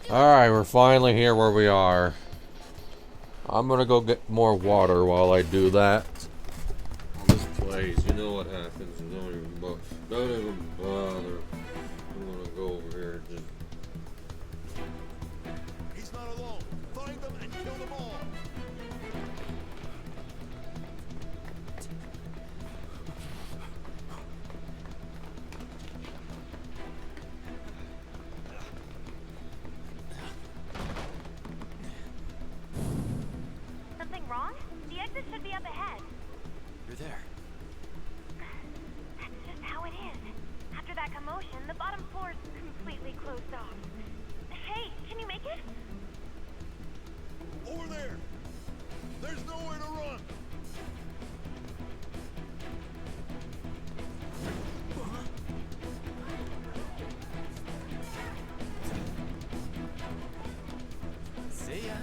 Alright, we're finally here where we are. I'm gonna go get more water while I do that. This place, you know what happens. Don't even bother. I'm gonna go over here and just. He's not alone. Find them and kill them all. Something wrong? The exit should be up ahead. You're there. That's just how it is. After that commotion, the bottom floor is completely closed off. Hey, can you make it? Over there. There's nowhere to run. See ya.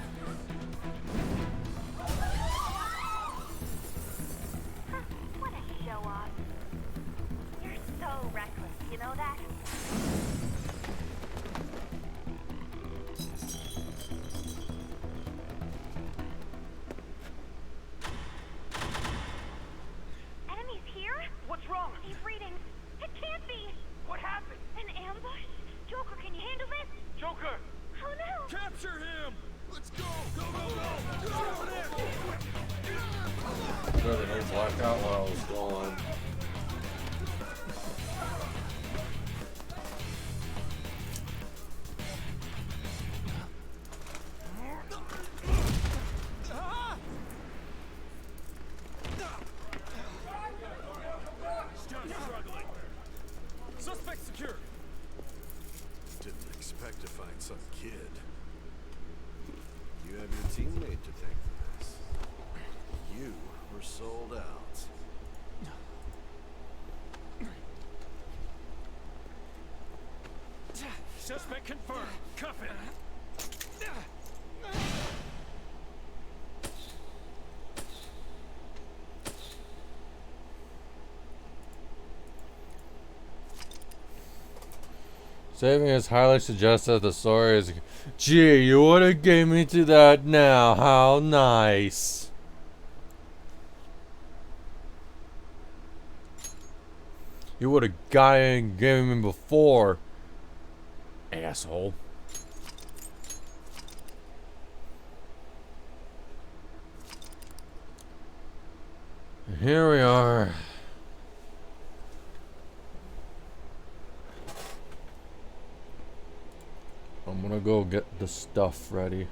Huh, what a show off. You're so reckless, you know that? Enemies here? What's wrong? Deep readings. It can't be. What happened? An ambush? Joker, can you handle this? Joker! Oh no! Capture him. Let's go. Go, go, go. Go over there. Good, they blacked out while I was gone. Still struggling. Suspect secure. Didn't expect to find some kid. You have your teammate to thank for this. You were sold out. Suspect confirmed. Cuff him. Saving is highly suggested the story is. Gee, you would have gave me to that now. How nice. You would have got it and given me before. Asshole. Here we are. I'm gonna go get the stuff ready.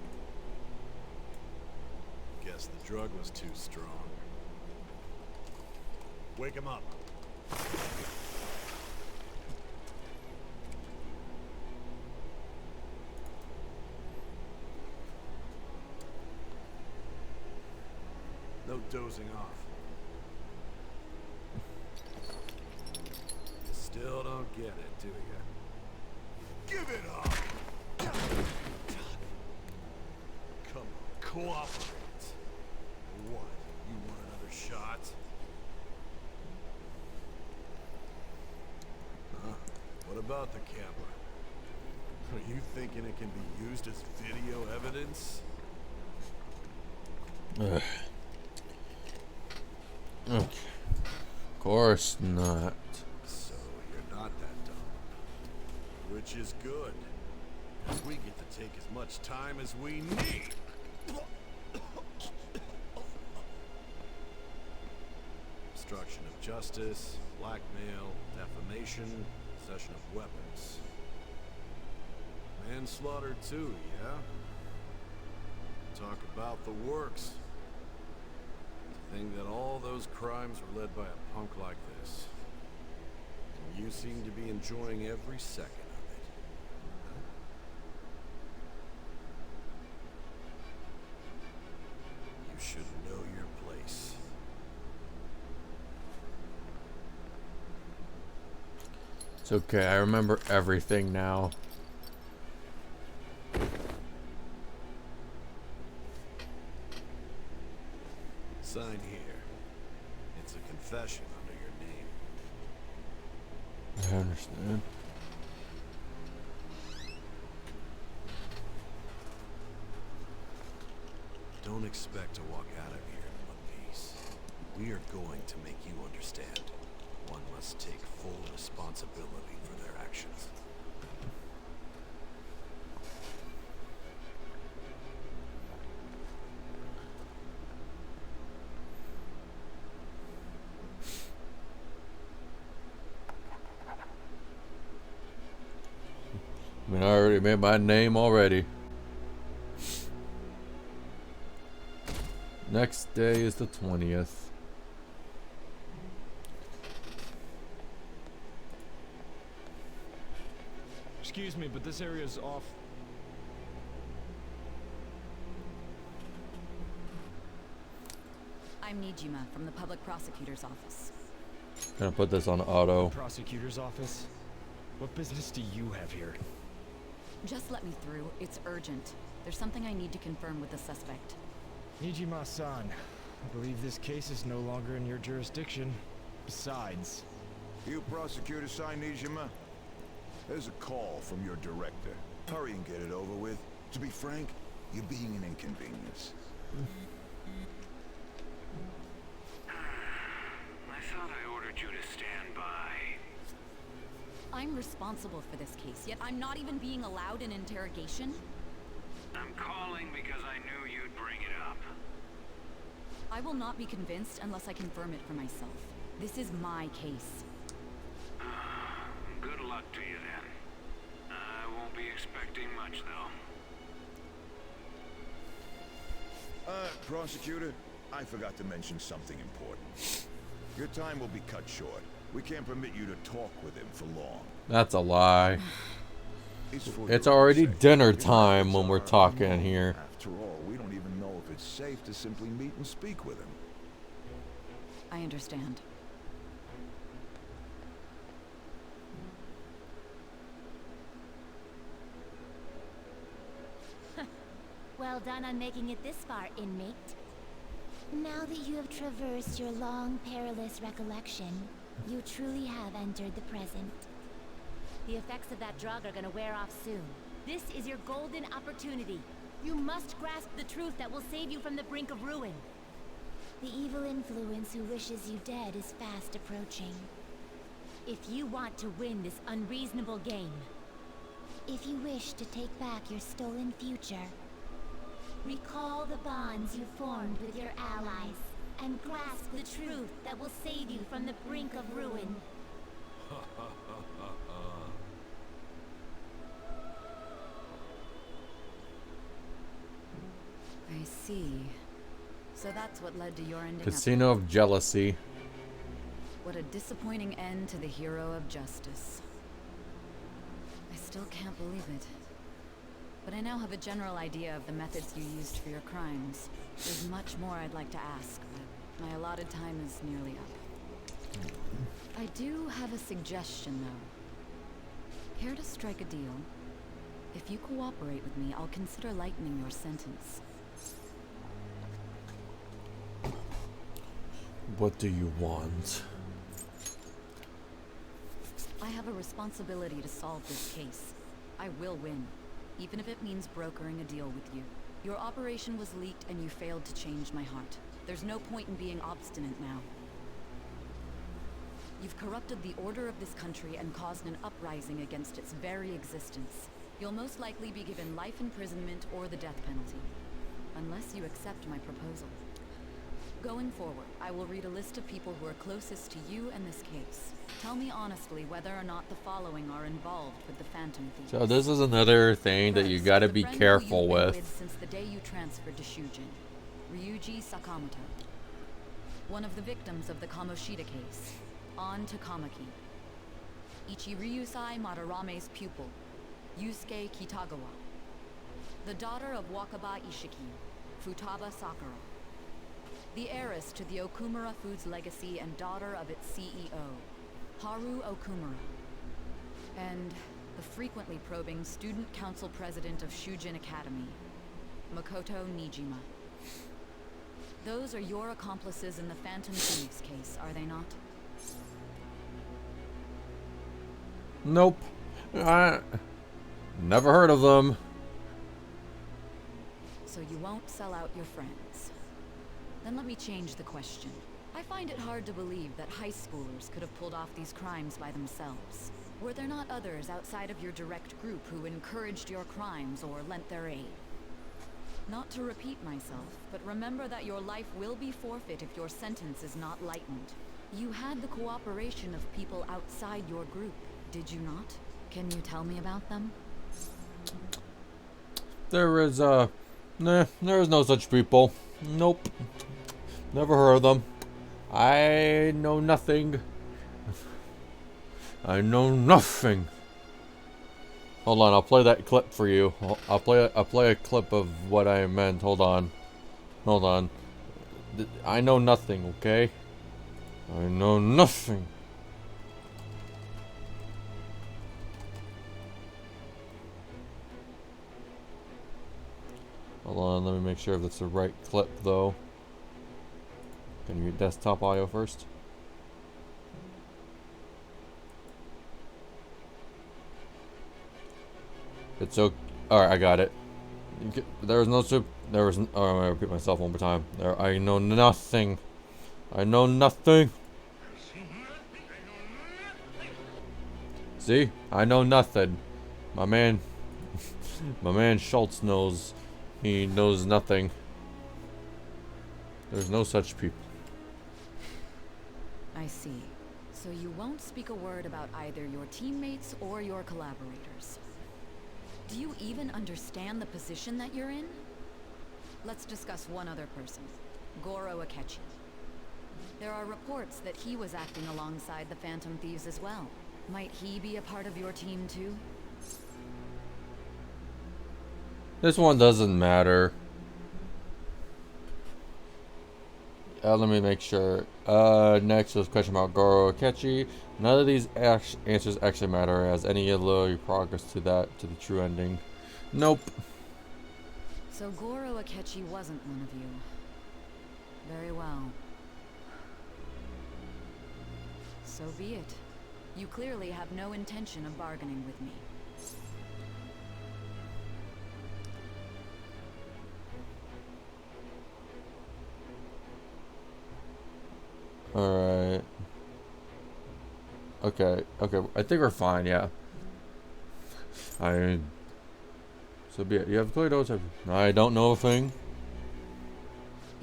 Guess the drug was too strong. Wake him up. No dozing off. Still don't get it, do you? Give it up! Come on, cooperate. What? You want another shot? Huh? What about the camera? Are you thinking it can be used as video evidence? Ugh. Okay. Of course not. So you're not that dumb. Which is good. 'Cause we get to take as much time as we need. Obstruction of justice, blackmail, defamation, possession of weapons. Manslaughter too, yeah? Talk about the works. To think that all those crimes were led by a punk like this. And you seem to be enjoying every second of it. You should know your place. It's okay, I remember everything now. Sign here. It's a confession under your name. I understand. expect to walk out of here in one piece. We are going to make you understand. One must take full responsibility for their actions. I mean, I already made my name already. Next day is the 20th. Excuse me, but this area is off. I'm Nijima from the public prosecutor's office. Gonna put this on auto. Prosecutor's office? What business do you have here? Just let me through. It's urgent. There's something I need to confirm with the suspect. Nijima-san, I believe this case is no longer in your jurisdiction. Besides... You prosecutor sign Nijima? There's a call from your director. Hurry and get it over with. To be frank, you're being an inconvenience. I thought I ordered you to stand by. I'm responsible for this case, yet I'm not even being allowed an interrogation? I'm calling because I knew you'd bring it up. I will not be convinced unless I confirm it for myself. This is my case. Good luck to you then. I won't be expecting much though. Prosecutor, I forgot to mention something important. Your time will be cut short. We can't permit you to talk with him for long. That's a lie. For It's your own already sake. dinner Your time methods when we're are talking wrong. here. After all, we don't even know if it's safe to simply meet and speak with him. I understand. Well done on making it this far, inmate. Now that you have traversed your long, perilous recollection, you truly have entered the present. The effects of that drug are gonna wear off soon. This is your golden opportunity. You must grasp the truth that will save you from the brink of ruin. The evil influence who wishes you dead is fast approaching. If you want to win this unreasonable game, if you wish to take back your stolen future, recall the bonds you formed with your allies, and grasp the truth that will save you from the brink of ruin. I see. So that's what led to your ending Casino up. of Jealousy. What a disappointing end to the hero of justice. I still can't believe it. But I now have a general idea of the methods you used for your crimes. There's much more I'd like to ask, but my allotted time is nearly up. I do have a suggestion, though. Care to strike a deal? If you cooperate with me, I'll consider lightening your sentence. What do you want? I have a responsibility to solve this case. I will win, even if it means brokering a deal with you. Your operation was leaked and you failed to change my heart. There's no point in being obstinate now. You've corrupted the order of this country and caused an uprising against its very existence. You'll most likely be given life imprisonment or the death penalty, unless you accept my proposal. Going forward, I will read a list of people who are closest to you and this case. Tell me honestly whether or not the following are involved with the Phantom Thieves. So this is another thing that you First, gotta the be friend who careful you've been with. Since the day you transferred to Shujin, Ryuji Sakamoto. One of the victims of the Kamoshida case, An Takamaki. Ichiryusai Madarame's pupil, Yusuke Kitagawa. The daughter of Wakaba Ishiki, Futaba Sakura. The heiress to the Okumura Foods legacy and daughter of its CEO, Haru Okumura. And the frequently probing student council president of Shujin Academy, Makoto Nijima. Those are your accomplices in the Phantom Thieves case, are they not? Nope. I never heard of them. So So you won't sell out your friends. Then let me change the question. I find it hard to believe that high schoolers could have pulled off these crimes by themselves. Were there not others outside of your direct group who encouraged your crimes or lent their aid? Not to repeat myself, but remember that your life will be forfeit if your sentence is not lightened. You had the cooperation of people outside your group, did you not? Can you tell me about them? There is there is no such people. Nope. Never heard of them. I know nothing. I know nothing. Hold on, I'll play that clip for you. I'll play a clip of what I meant. Hold on. Hold on. I know nothing, okay? I know nothing. Hold on, let me make sure if that's the right clip though. Can you get desktop audio first? It's okay. Alright, I got it. There was no soup. There was. Oh, I'm gonna repeat myself one more time. I know nothing. I know nothing. See? I know nothing. My man. My man Schultz knows. He knows nothing. There's no such people. I see. So you won't speak a word about either your teammates or your collaborators. Do you even understand the position that you're in? Let's discuss one other person, Goro Akechi. There are reports that he was acting alongside the Phantom Thieves as well. Might he be a part of your team too? This one doesn't matter. Let me make sure. Next was question about Goro Akechi. None of these answers actually matter, as any little progress to the true ending. Nope. So Goro Akechi wasn't one of you. Very well. So be it. You clearly have no intention of bargaining with me. Alright. Okay, I think we're fine, yeah. So be it. You have clear notes. I don't know a thing.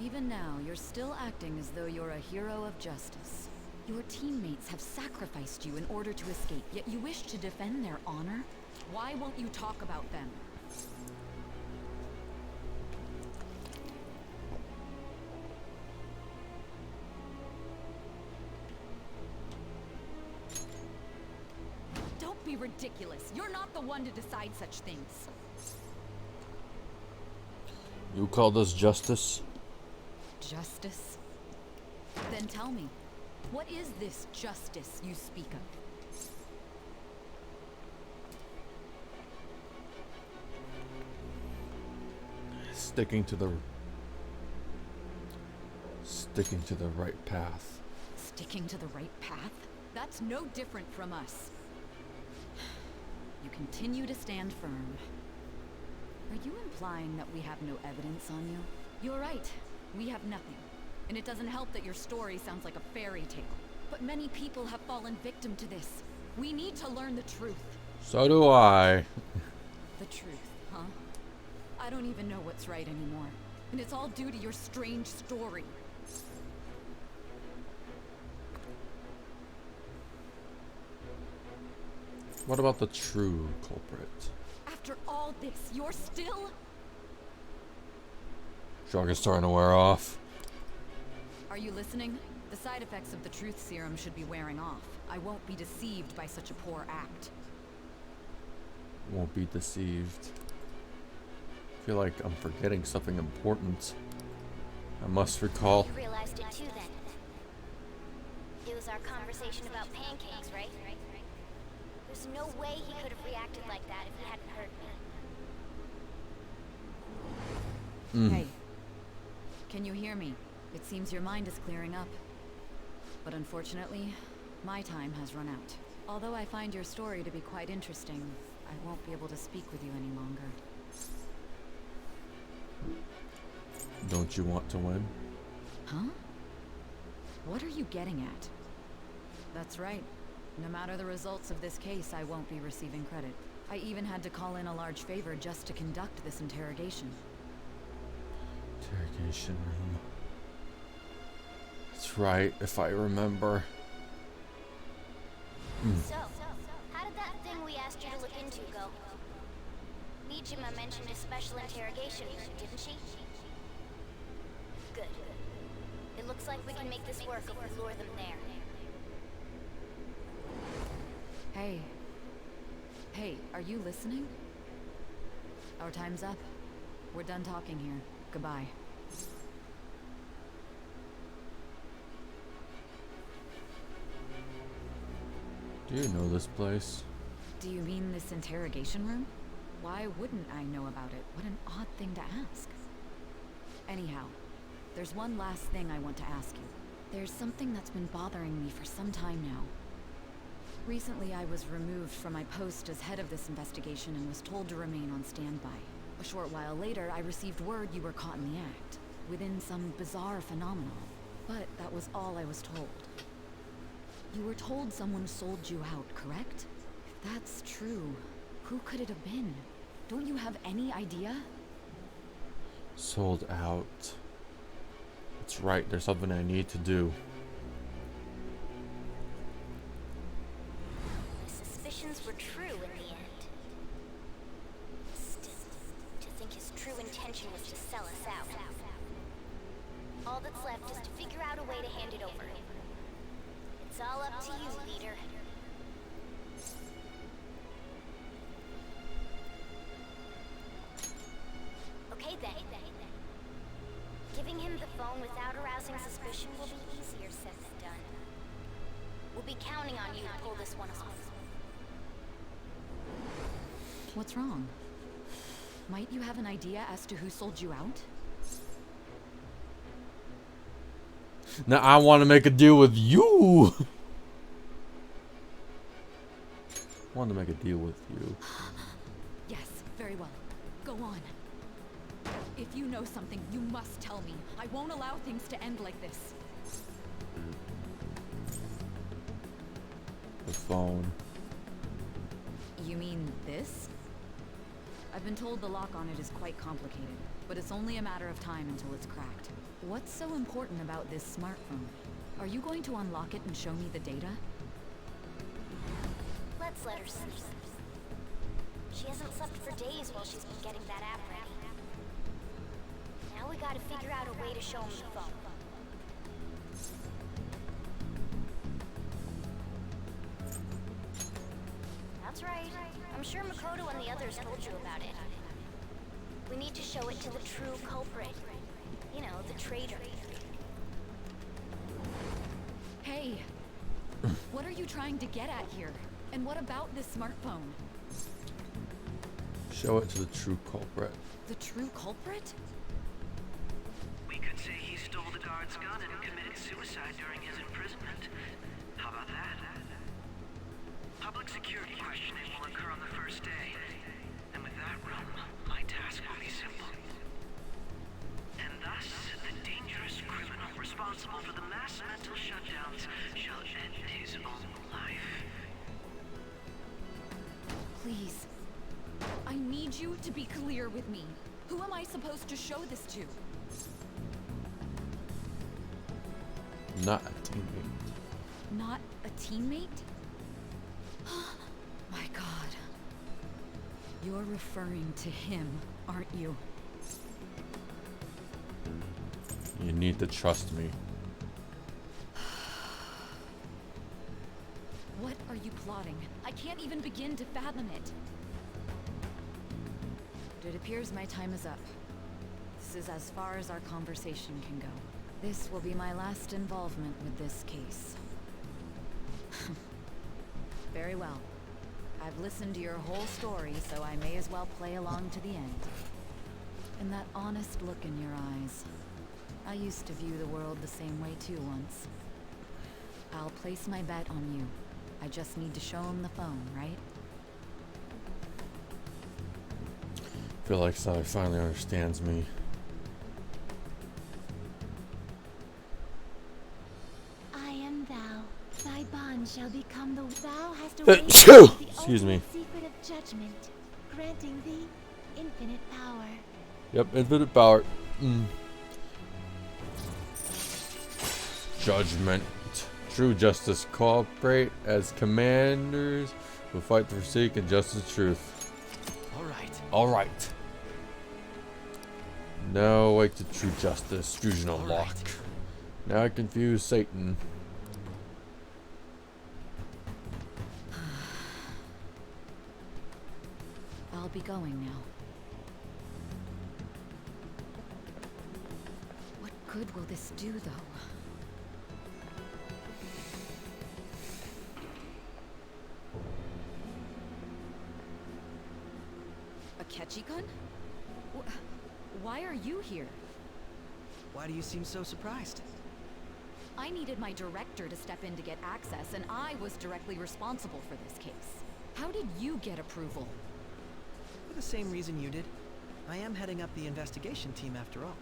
Even now, you're still acting as though you're a hero of justice. Your teammates have sacrificed you in order to escape, yet you wish to defend their honor? Why won't you talk about them? Don't be ridiculous. You're not the one to decide such things. You call this justice? Justice? Then tell me, what is this justice you speak of? Sticking to the right path. Sticking to the right path? That's no different from us. You continue to stand firm. Are you implying that we have no evidence on you? You're right. We have nothing. And it doesn't help that your story sounds like a fairy tale. But many people have fallen victim to this. We need to learn the truth. So do I. The truth, huh? I don't even know what's right anymore. And it's all due to your strange story. What about the true culprit? After all this, you're still... Shock is starting to wear off. Are you listening? The side effects of the truth serum should be wearing off. I won't be deceived by such a poor act. Won't be deceived. I feel like I'm forgetting something important. I must recall. You realized it too then. It was our conversation about pancakes, right? There's no way he could have reacted like that if he hadn't heard me. Hey, can you hear me? It seems your mind is clearing up. But unfortunately, my time has run out. Although I find your story to be quite interesting, I won't be able to speak with you any longer. Don't you want to win? Huh? What are you getting at? That's right. No matter the results of this case, I won't be receiving credit. I even had to call in a large favor just to conduct this interrogation. Interrogation room. That's right, if I remember. So, how did that thing we asked you to look into go? Nijima mentioned a special interrogation room, didn't she? Good. It looks like we can make this work if we lure them there. Hey. Hey, are you listening? Our time's up. We're done talking here. Goodbye. Do you know this place? Do you mean this interrogation room? Why wouldn't I know about it? What an odd thing to ask. Anyhow, there's one last thing I want to ask you. There's something that's been bothering me for some time now. Recently, I was removed from my post as head of this investigation and was told to remain on standby. A short while later, I received word you were caught in the act, within some bizarre phenomenon. But that was all I was told. You were told someone sold you out, correct? If that's true, who could it have been? Don't you have any idea? Sold out. That's right, there's something I need to do. My suspicions were true in the end. Still, to think his true intention was to sell us out. All that's left is to figure out a way to hand it over. It's all up to you, leader. Okay then. Giving him the phone without arousing suspicion will be easier said than done. We'll be counting on you to pull this one off. What's wrong? Might you have an idea as to who sold you out? Now I want to make a deal with you. I want to make a deal with you. Yes, very well. Go on. If you know something, you must tell me. I won't allow things to end like this. The phone. You mean this? I've been told the lock on it is quite complicated, but it's only a matter of time until it's cracked. What's so important about this smartphone? Are you going to unlock it and show me the data? Let's let her sleep. She hasn't slept for days while she's been getting that app ready. Now we gotta figure out a way to show him the phone. That's right. I'm sure Makoto and the others told you about it. We need to show it to the true culprit. You know, the traitor. Hey! What are you trying to get at here? And what about this smartphone? Show it to the true culprit. The true culprit? We could say he stole the guard's gun and committed suicide during his imprisonment. How about that? Public security questioning will occur on the first day. And with that realm, my task will be simple. And thus, the dangerous criminal responsible for the mass mental shutdowns shall end his own life. Please. I need you to be clear with me. Who am I supposed to show this to? Not a teammate. Not a teammate? My God. You're referring to him, aren't you? You need to trust me. What are you plotting? I can't even begin to fathom it. But it appears my time is up. This is as far as our conversation can go. This will be my last involvement with this case. Very well. I've listened to your whole story, so I may as well play along to the end. And that honest look in your eyes. I used to view the world the same way too once. I'll place my bet on you. I just need to show him the phone, right? I feel like Sally finally understands me. from the thou hast awakened the Excuse me. ultimate secret of judgment, granting thee infinite power. Yep, infinite power. Judgment. True justice. Cooperate as commanders who fight for seek and justice truth. Alright. Now awake to true justice. Fusion unlock. Now I confuse Satan. I'll be going now. What good will this do, though? A Ketchigun? Why are you here? Why do you seem so surprised? I needed my director to step in to get access, and I was directly responsible for this case. How did you get approval? For the same reason you did. I am heading up the investigation team after all.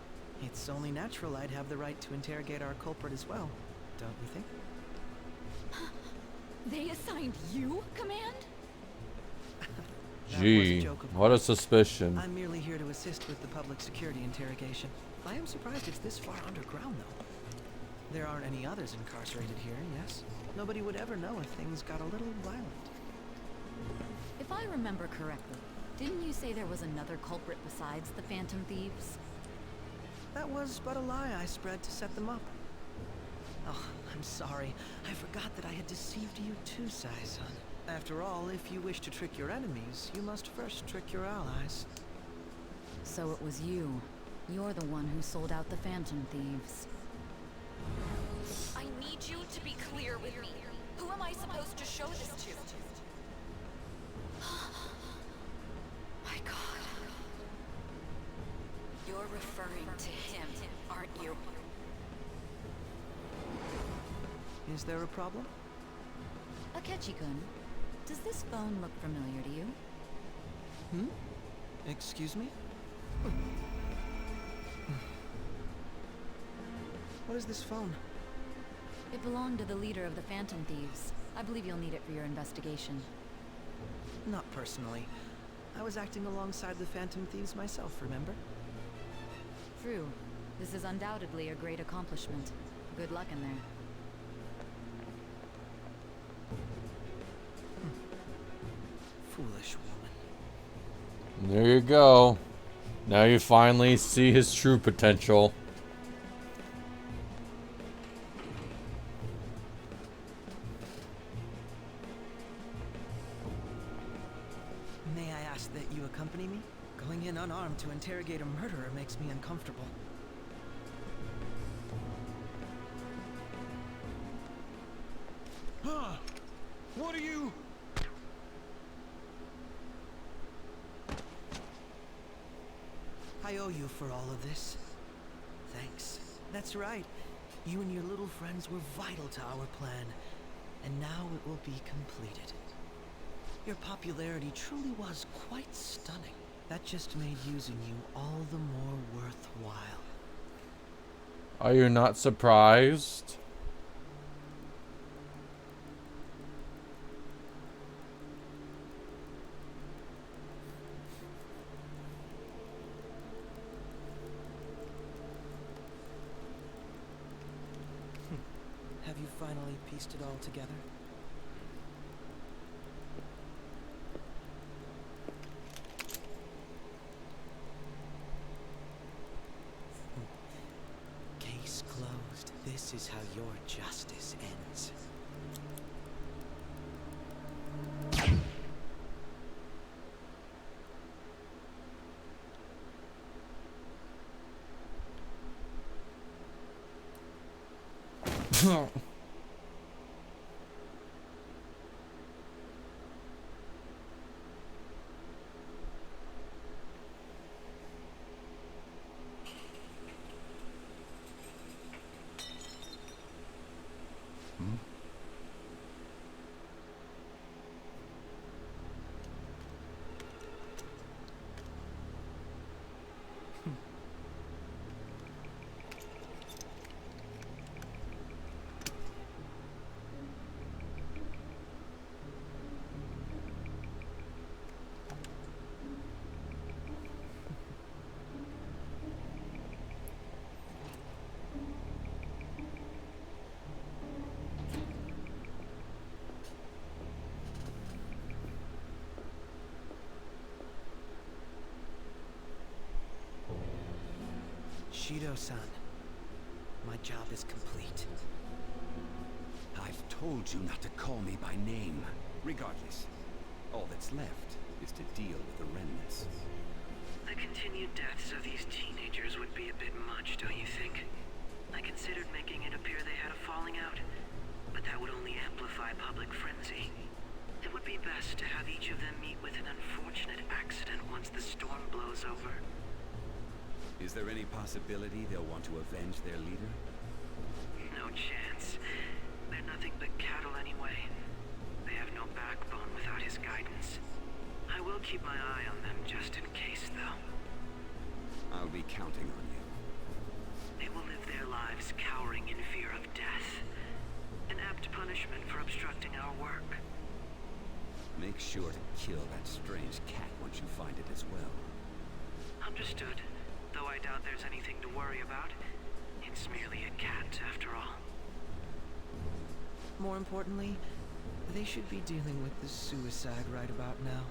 It's only natural I'd have the right to interrogate our culprit as well, don't you think? They assigned you command? Gee, what a suspicion. I'm merely here to assist with the public security interrogation. I am surprised it's this far underground, though. There aren't any others incarcerated here, yes? Nobody would ever know if things got a little violent. If I remember correctly, didn't you say there was another culprit besides the Phantom Thieves? That was but a lie I spread to set them up. Oh, I'm sorry. I forgot that I had deceived you too, Sai-san. After all, if you wish to trick your enemies, you must first trick your allies. So it was you. You're the one who sold out the Phantom Thieves. I need you to be clear with me. Who am I supposed to show this to? My God. You're referring to him, aren't you? Is there a problem? Akechi-kun, does this phone look familiar to you? Excuse me? What is this phone? It belonged to the leader of the Phantom Thieves. I believe you'll need it for your investigation. Not personally. I was acting alongside the Phantom Thieves myself, remember? True. This is undoubtedly a great accomplishment. Good luck in there. Foolish woman. There you go. Now you finally see his true potential. May I ask that you accompany me? Going in unarmed to interrogate a murderer makes me uncomfortable. Huh? What are you... I owe you for all of this. Thanks. That's right. You and your little friends were vital to our plan, and now it will be completed. Your popularity truly was quite stunning. That just made using you all the more worthwhile. Are you not surprised? Have you finally pieced it all together? Case closed. This is how your justice ends. Bushido-san. My job is complete. I've told you not to call me by name. Regardless, all that's left is to deal with the remnants. The continued deaths of these teenagers would be a bit much, don't you think? I considered making it appear they had a falling out, but that would only amplify public frenzy. It would be best to have each of them meet with an unfortunate accident once the storm blows over. Is there any possibility they'll want to avenge their leader? No chance. They're nothing but cattle anyway. They have no backbone without his guidance. I will keep my eye on them just in case, though. I'll be counting on you. They will live their lives cowering in fear of death. An apt punishment for obstructing our work. Make sure to kill that strange cat once you find it as well. Understood. Though I doubt there's anything to worry about. It's merely a cat, after all. More importantly, they should be dealing with the suicide right about now.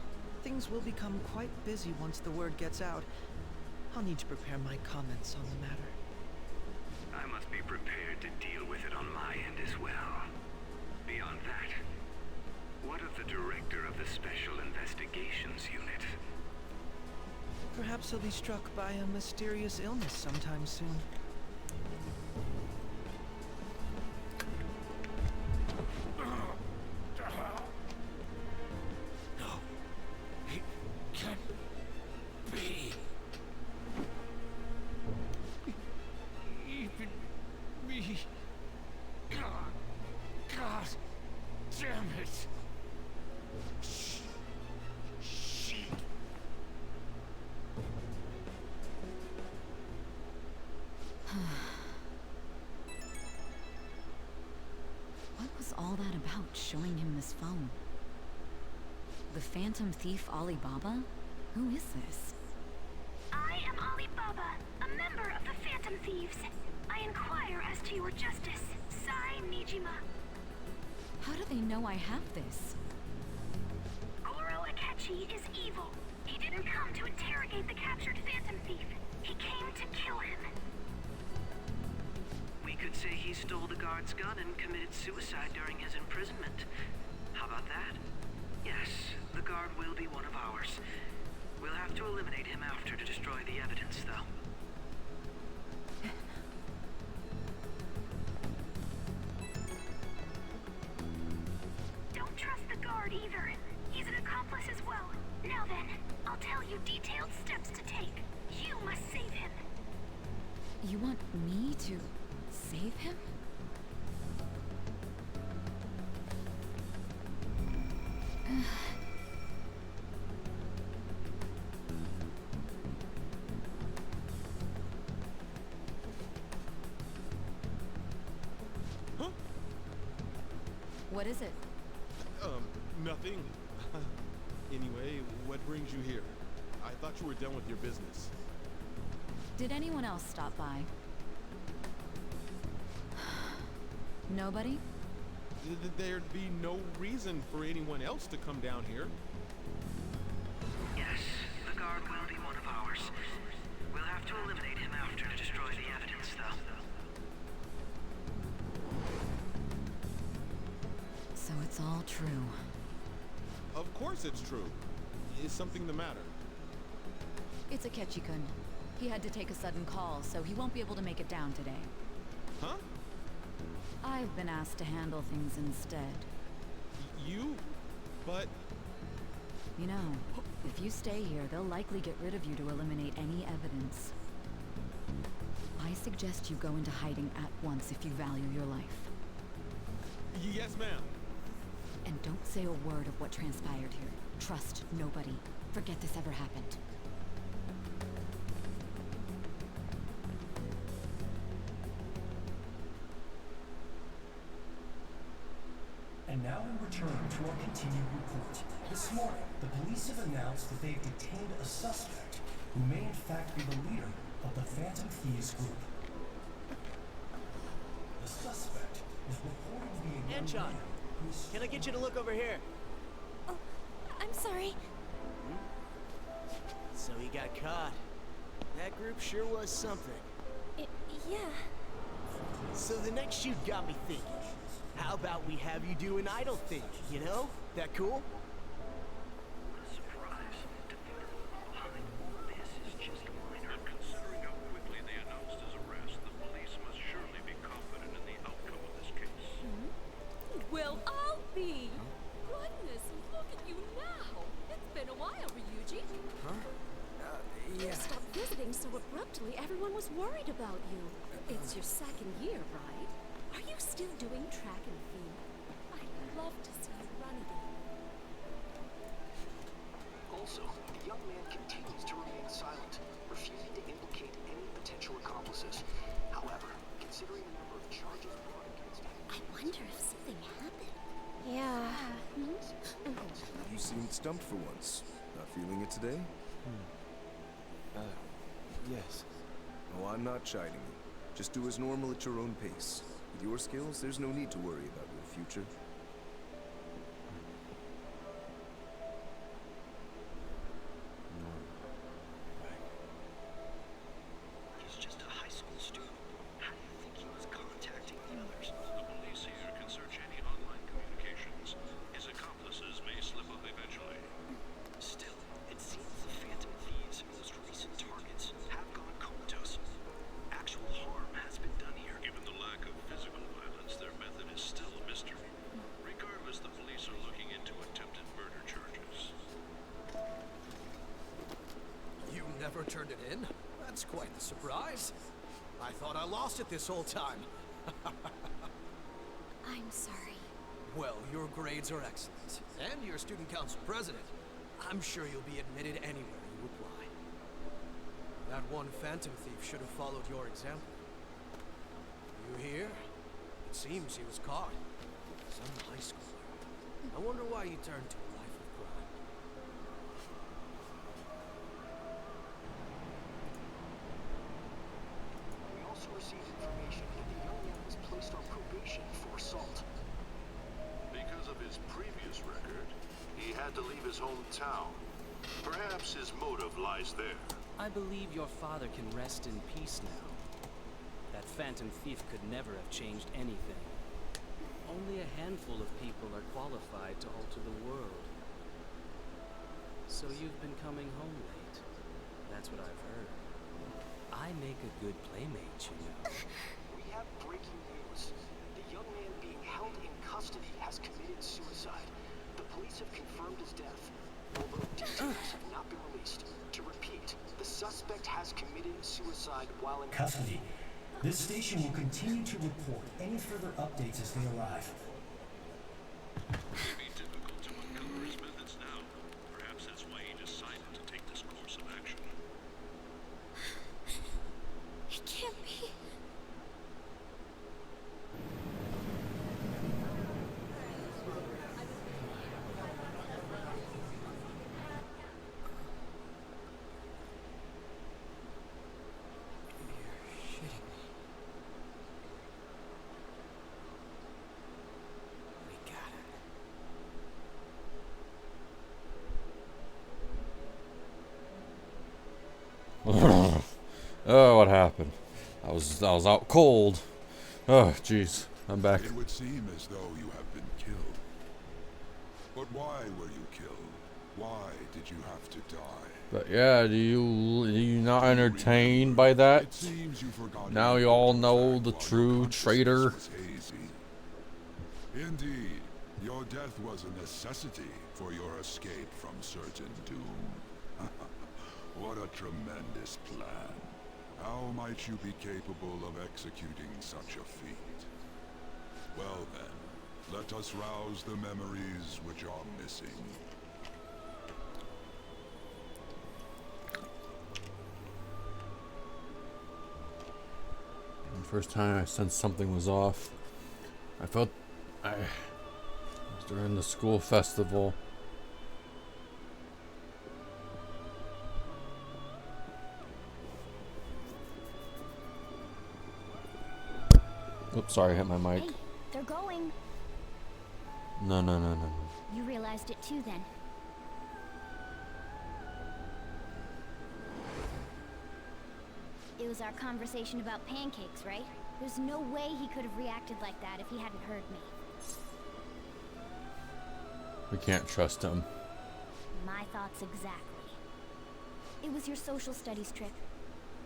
Things will become quite busy once the word gets out. I'll need to prepare my comments on the matter. I must be prepared to deal with it on my end as well. Beyond that, what of the director of the Special Investigations Unit? Perhaps he'll be struck by a mysterious illness sometime soon. No, it can't be. Even me. God damn it. Shit. What was all that about, showing him this phone? The Phantom Thief Alibaba? Who is this? I am Alibaba, a member of the Phantom Thieves. I inquire as to your justice, Sai Nijima. How do they know I have this? Goro Akechi is evil. He didn't come to interrogate the captured Phantom Thief. He came to kill him. We could say he stole the guard's gun and committed suicide during his imprisonment. How about that? Yes, the guard will be one of ours. We'll have to eliminate him after to destroy the evidence, though. Don't trust the guard either. He's an accomplice as well. Now then, I'll tell you detailed steps to take. You must save him. You want me to save him? Huh? What is it? Nothing. Anyway, what brings you here? I thought you were done with your business. Did anyone else stop by? Nobody? There'd be no reason for anyone else to come down here. Yes, the guard will be one of ours. We'll have to eliminate him after to destroy the evidence, though. So it's all true. Of course it's true. Is something the matter? It's Akechi-kun. He had to take a sudden call, so he won't be able to make it down today. Huh? I've been asked to handle things instead. You? But... You know, if you stay here, they'll likely get rid of you to eliminate any evidence. I suggest you go into hiding at once if you value your life. Yes, ma'am. And don't say a word of what transpired here. Trust nobody. Forget this ever happened. And now we return to our continued report. This morning, the police have announced that they've detained a suspect who may in fact be the leader of the Phantom Thieves group. The suspect is reported to be a young Anchon, man who's... can I get you to look over here? Oh, I'm sorry. So he got caught. That group sure was something. Yeah. So the next shoot got me thinking. How about we have you do an idle thing, you know? That cool? Surprise. Behind all this is just minor. Considering how quickly they announced his arrest, the police must surely be confident in the outcome of this case. Well, I'll be. Goodness, look at you now. It's been a while, Ryuji. Huh? You stopped visiting so abruptly, everyone was worried about you. It's your second year, right? Are you still doing track and field? I'd love to see you run again. Also, the young man continues to remain silent, refusing to implicate any potential accomplices. However, considering the number of charges brought against him, I wonder if something happened. Yeah. You seemed stumped for once. Not feeling it today? Yes. Oh, I'm not chiding you. Just do as normal at your own pace. With your skills, there's no need to worry about your future. he's just a high school student. How do you think he was contacting the others? The police here can search any online communications. His accomplices may slip up eventually. Still, it seems the Phantom Thieves' most recent targets have gone comatose. Actual harm has been done here. Given the lack of physical violence, their method is still a mystery. Regardless, the police are looking into attempted murder charges. You never turned it in? That's quite the surprise. I thought I lost it this whole time. I'm sorry. Well, your grades are excellent. And you're student council president. I'm sure you'll be admitted anywhere you apply. That one phantom thief should have followed your example. You hear? It seems he was caught. Some high schooler. I wonder why he turned to a life of crime. We also received information that the young man was placed on probation for assault. Because of his previous record, he had to leave his hometown. Perhaps his motive lies there. I believe your father can rest in peace now. That phantom thief could never have changed anything. Only a handful of people are qualified to alter the world. So you've been coming home late. That's what I've heard. I make a good playmate, you know. We have breaking news. The young man being held in custody has committed suicide. The police have confirmed his death, although details have not been released. To repeat, the suspect has committed suicide while in Custody. This station will continue to report any further updates as they arrive. It may be difficult to uncover his methods now. Perhaps that's why he decided to take this course of action. It can't be. Oh, what happened? I was out cold. Oh, jeez. I'm back. It would seem as though you have been killed. But why were you killed? Why did you have to die? But yeah, do you not entertained by that? It seems you forgot. Now you all know the true traitor. Indeed, your death was a necessity for your escape from certain doom. What a tremendous plan. How might you be capable of executing such a feat? Well then, let us rouse the memories which are missing. The first time I sensed something was off, I felt it was during the school festival. Oops, sorry, I hit my mic. Hey, they're going. No. You realized it too then. It was our conversation about pancakes, right? There's no way he could have reacted like that if he hadn't heard me. We can't trust him. My thoughts exactly. It was your social studies trip.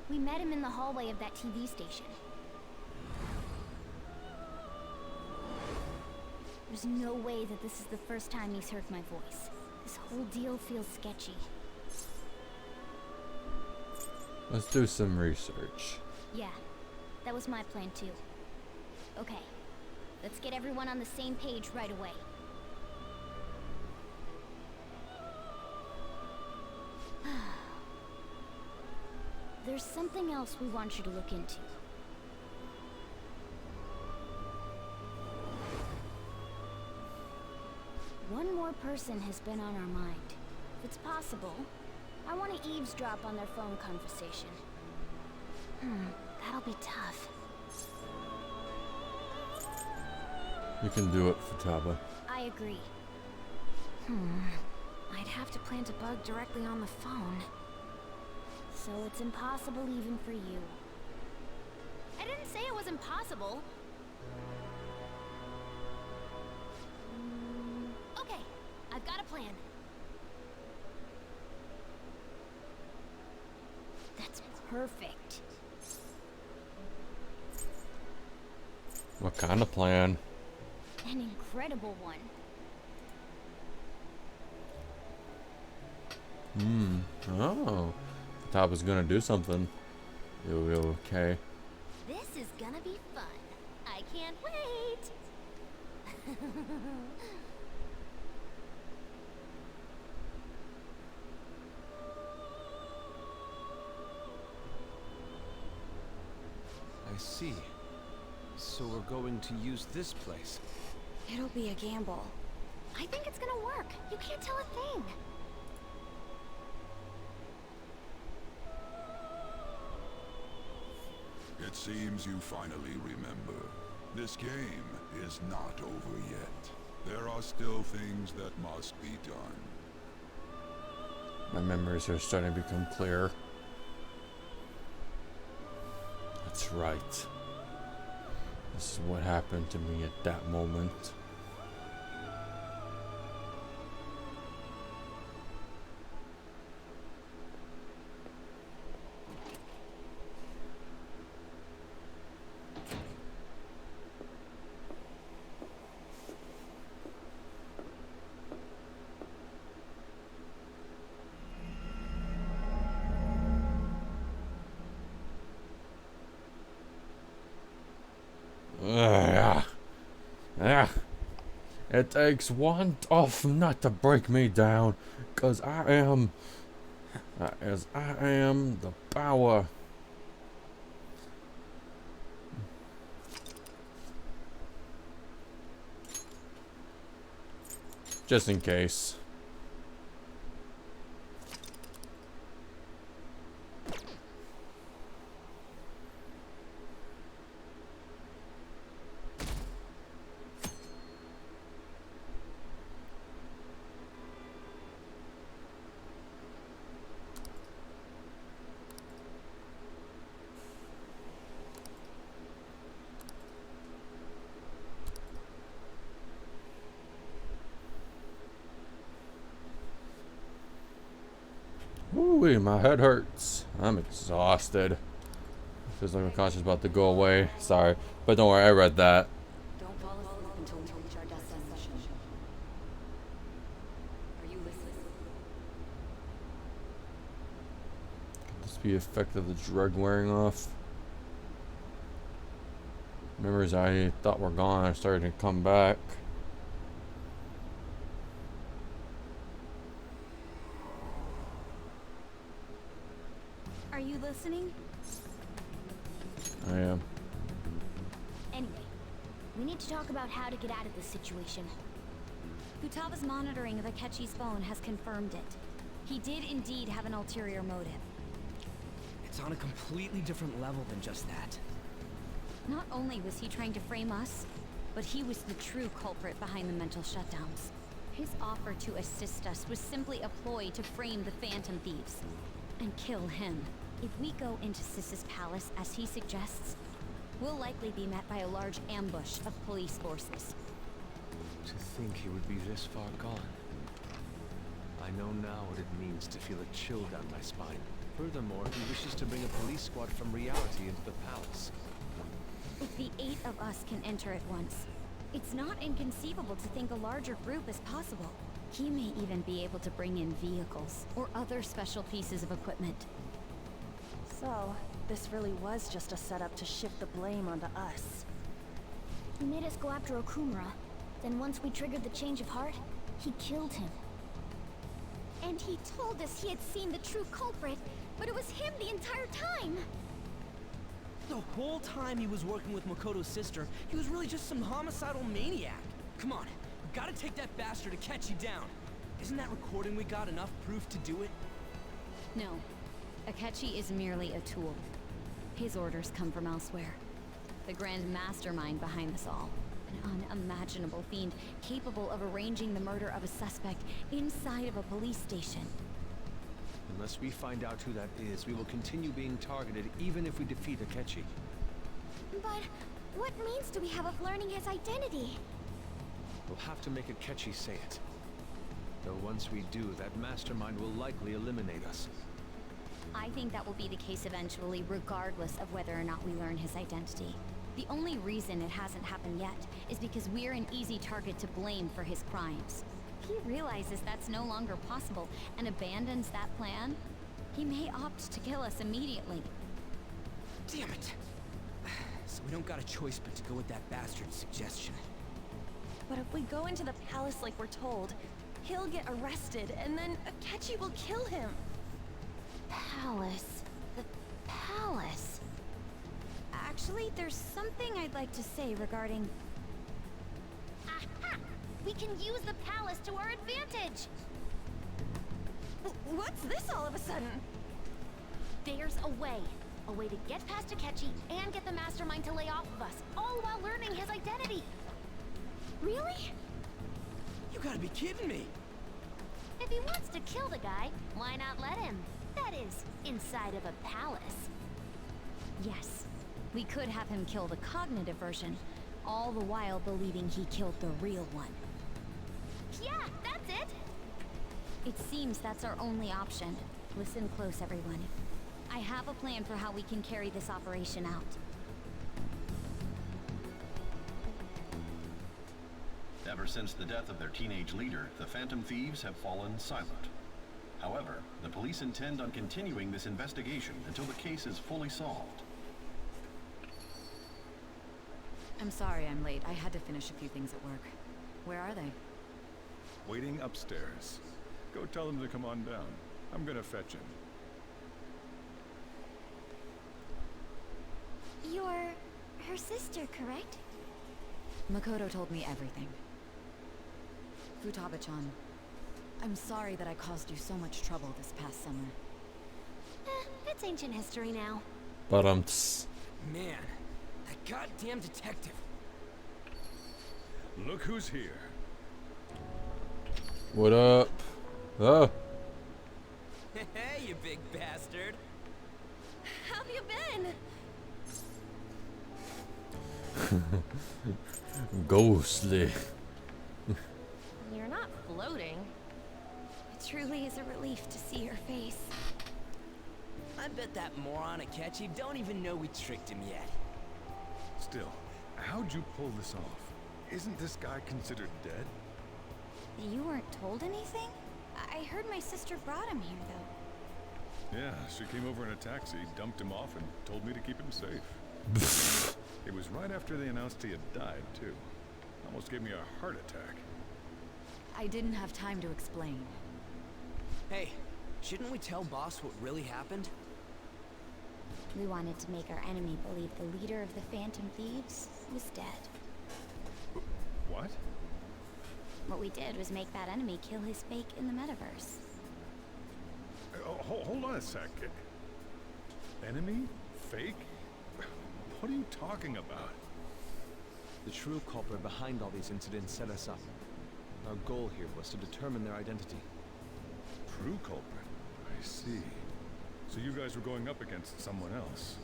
We met him in the hallway of that TV station. There's no way that this is the first time he's heard my voice. This whole deal feels sketchy. Let's do some research. Yeah, that was my plan too. Okay, let's get everyone on the same page right away. There's something else we want you to look into. One more person has been on our mind. If it's possible, I want to eavesdrop on their phone conversation. That'll be tough. You can do it, Futaba. I agree. I'd have to plant a bug directly on the phone. So it's impossible even for you. I didn't say it was impossible. Okay, I've got a plan. That's perfect. What kind of plan? An incredible one. Oh. Futaba's gonna do something. Okay. This is gonna be fun. I can't wait. I see. So we're going to use this place. It'll be a gamble. I think it's gonna work. You can't tell a thing. It seems you finally remember. This game is not over yet. There are still things that must be done. My memories are starting to become clear. That's right. This is what happened to me at that moment. It takes one tough nut to break me down, 'cause I am the power. Just in case. Ooh, my head hurts. I'm exhausted. Feels like my conscience about to go away. Sorry, but don't worry, I read that. Don't fall asleep until we reach our destination. Are you listening? Could this be the effect of the drug wearing off? Memories I thought were gone are starting to come back. Are you listening? I am. Anyway, we need to talk about how to get out of this situation. Futaba's monitoring of Akechi's phone has confirmed it. He did indeed have an ulterior motive. It's on a completely different level than just that. Not only was he trying to frame us, but he was the true culprit behind the mental shutdowns. His offer to assist us was simply a ploy to frame the Phantom Thieves and kill him. If we go into Sis's palace as he suggests, we'll likely be met by a large ambush of police forces. To think he would be this far gone. I know now what it means to feel a chill down my spine. Furthermore, he wishes to bring a police squad from reality into the palace. If the 8 of us can enter at once, it's not inconceivable to think a larger group is possible. He may even be able to bring in vehicles or other special pieces of equipment. So, this really was just a setup to shift the blame onto us. He made us go after Okumura. Then once we triggered the change of heart, he killed him. And he told us he had seen the true culprit, but it was him the entire time! The whole time he was working with Makoto's sister, he was really just some homicidal maniac. Come on, we gotta take that bastard Akechi down. Isn't that recording we got enough proof to do it? No. Akechi is merely a tool. His orders come from elsewhere. The grand mastermind behind this all. An unimaginable fiend capable of arranging the murder of a suspect inside of a police station. Unless we find out who that is, we will continue being targeted even if we defeat Akechi. But what means do we have of learning his identity? We'll have to make Akechi say it. Though once we do, that mastermind will likely eliminate us. I think that will be the case eventually, regardless of whether or not we learn his identity. The only reason it hasn't happened yet is because we're an easy target to blame for his crimes. If he realizes that's no longer possible and abandons that plan, he may opt to kill us immediately. Damn it! So we don't got a choice but to go with that bastard's suggestion. But if we go into the palace like we're told, he'll get arrested, and then Akechi will kill him. Palace. The palace. Actually, there's something I'd like to say regarding... Aha! We can use the palace to our advantage! What's this all of a sudden? There's a way. A way to get past Akechi and get the mastermind to lay off of us, all while learning his identity. Really? You gotta be kidding me! If he wants to kill the guy, why not let him? That is, inside of a palace. Yes. We could have him kill the cognitive version, all the while believing he killed the real one. Yeah, that's it! It seems that's our only option. Listen close, everyone. I have a plan for how we can carry this operation out. Ever since the death of their teenage leader, the Phantom Thieves have fallen silent. However, the police intend on continuing this investigation until the case is fully solved. I'm sorry I'm late. I had to finish a few things at work. Where are they? Waiting upstairs. Go tell them to come on down. I'm gonna fetch him. You're her sister, correct? Makoto told me everything. Futaba-chan, I'm sorry that I caused you so much trouble this past summer. It's ancient history now. But Man, that goddamn detective. Look who's here. What up? Oh. Hey, you big bastard. How have you been? Ghostly. You're not floating. It truly is a relief to see your face. I bet that moron Akechi don't even know we tricked him yet. Still, how'd you pull this off? Isn't this guy considered dead? You weren't told anything? I heard my sister brought him here, though. Yeah, she came over in a taxi, dumped him off, and told me to keep him safe. It was right after they announced he had died, too. Almost gave me a heart attack. I didn't have time to explain. Hey, shouldn't we tell boss what really happened? We wanted to make our enemy believe the leader of the Phantom Thieves was dead. What? What we did was make that enemy kill his fake in the metaverse. Hold on a sec. Enemy? Fake? What are you talking about? The true culprit behind all these incidents set us up. Our goal here was to determine their identity. True culprit? I see. So So you guys were going up against someone else.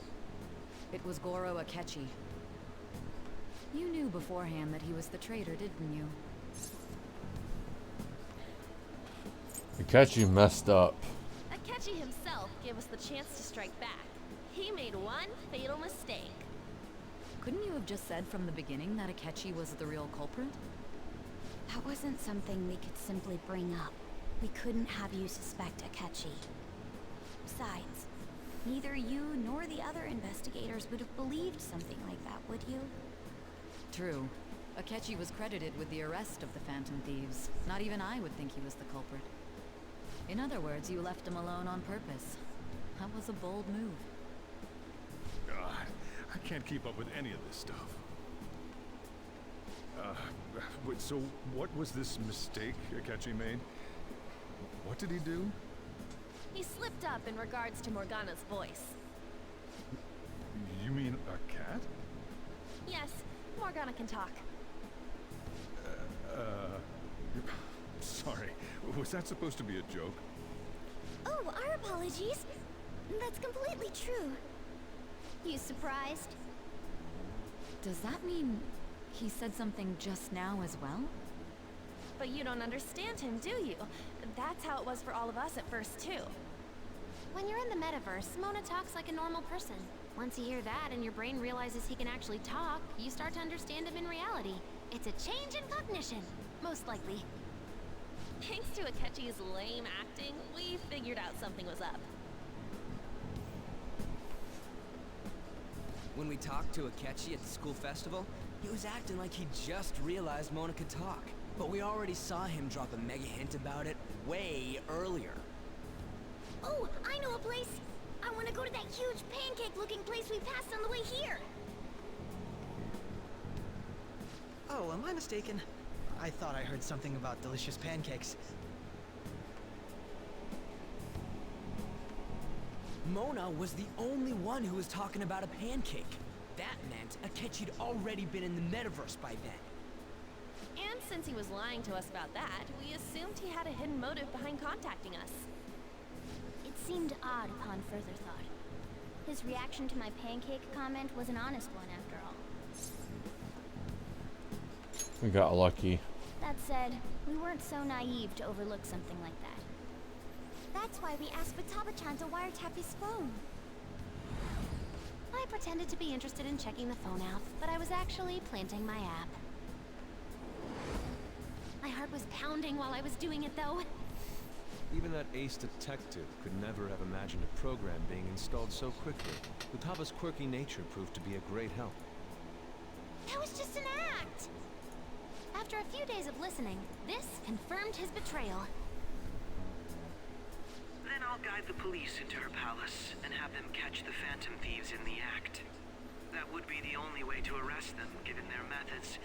It was Goro Akechi. You knew beforehand that he was the traitor, didn't you? Akechi messed up. Akechi himself gave us the chance to strike back. He made one fatal mistake. Couldn't you have just said from the beginning that Akechi was the real culprit? That wasn't something we could simply bring up. We couldn't have you suspect Akechi. Besides, neither you nor the other investigators would have believed something like that, would you? True. Akechi was credited with the arrest of the Phantom Thieves. Not even I would think he was the culprit. In other words, you left him alone on purpose. That was a bold move. God, I can't keep up with any of this stuff. Wait, so what was this mistake Akechi made? What did he do? He slipped up in regards to Morgana's voice. You mean a cat? Yes, Morgana can talk. Sorry. Was that supposed to be a joke? Oh, our apologies. That's completely true. You surprised? Does that mean he said something just now as well? But you don't understand him, do you? That's how it was for all of us at first, too. When you're in the metaverse, Mona talks like a normal person. Once you hear that and your brain realizes he can actually talk, you start to understand him in reality. It's a change in cognition, most likely. Thanks to Akechi's lame acting, we figured out something was up. When we talked to Akechi at the school festival, he was acting like he just realized Mona could talk. But we already saw him drop a mega hint about it way earlier. Oh, I know a place! I want to go to that huge pancake-looking place we passed on the way here! Oh, am I mistaken? I thought I heard something about delicious pancakes. Mona was the only one who was talking about a pancake. That meant Akechi'd already been in the metaverse by then. And since he was lying to us about that, we assumed he had a hidden motive behind contacting us. It seemed odd upon further thought. His reaction to my pancake comment was an honest one, after all. We got lucky. That said, we weren't so naive to overlook something like that. That's why we asked Futaba-chan to wiretap his phone. I pretended to be interested in checking the phone out, but I was actually planting my app. My heart was pounding while I was doing it, though. Even that ace detective could never have imagined a program being installed so quickly. Futaba's quirky nature proved to be a great help. That was just an act! After a few days of listening, this confirmed his betrayal. Then I'll guide the police into her palace and have them catch the Phantom Thieves in the act. That would be the only way to arrest them, given their methods.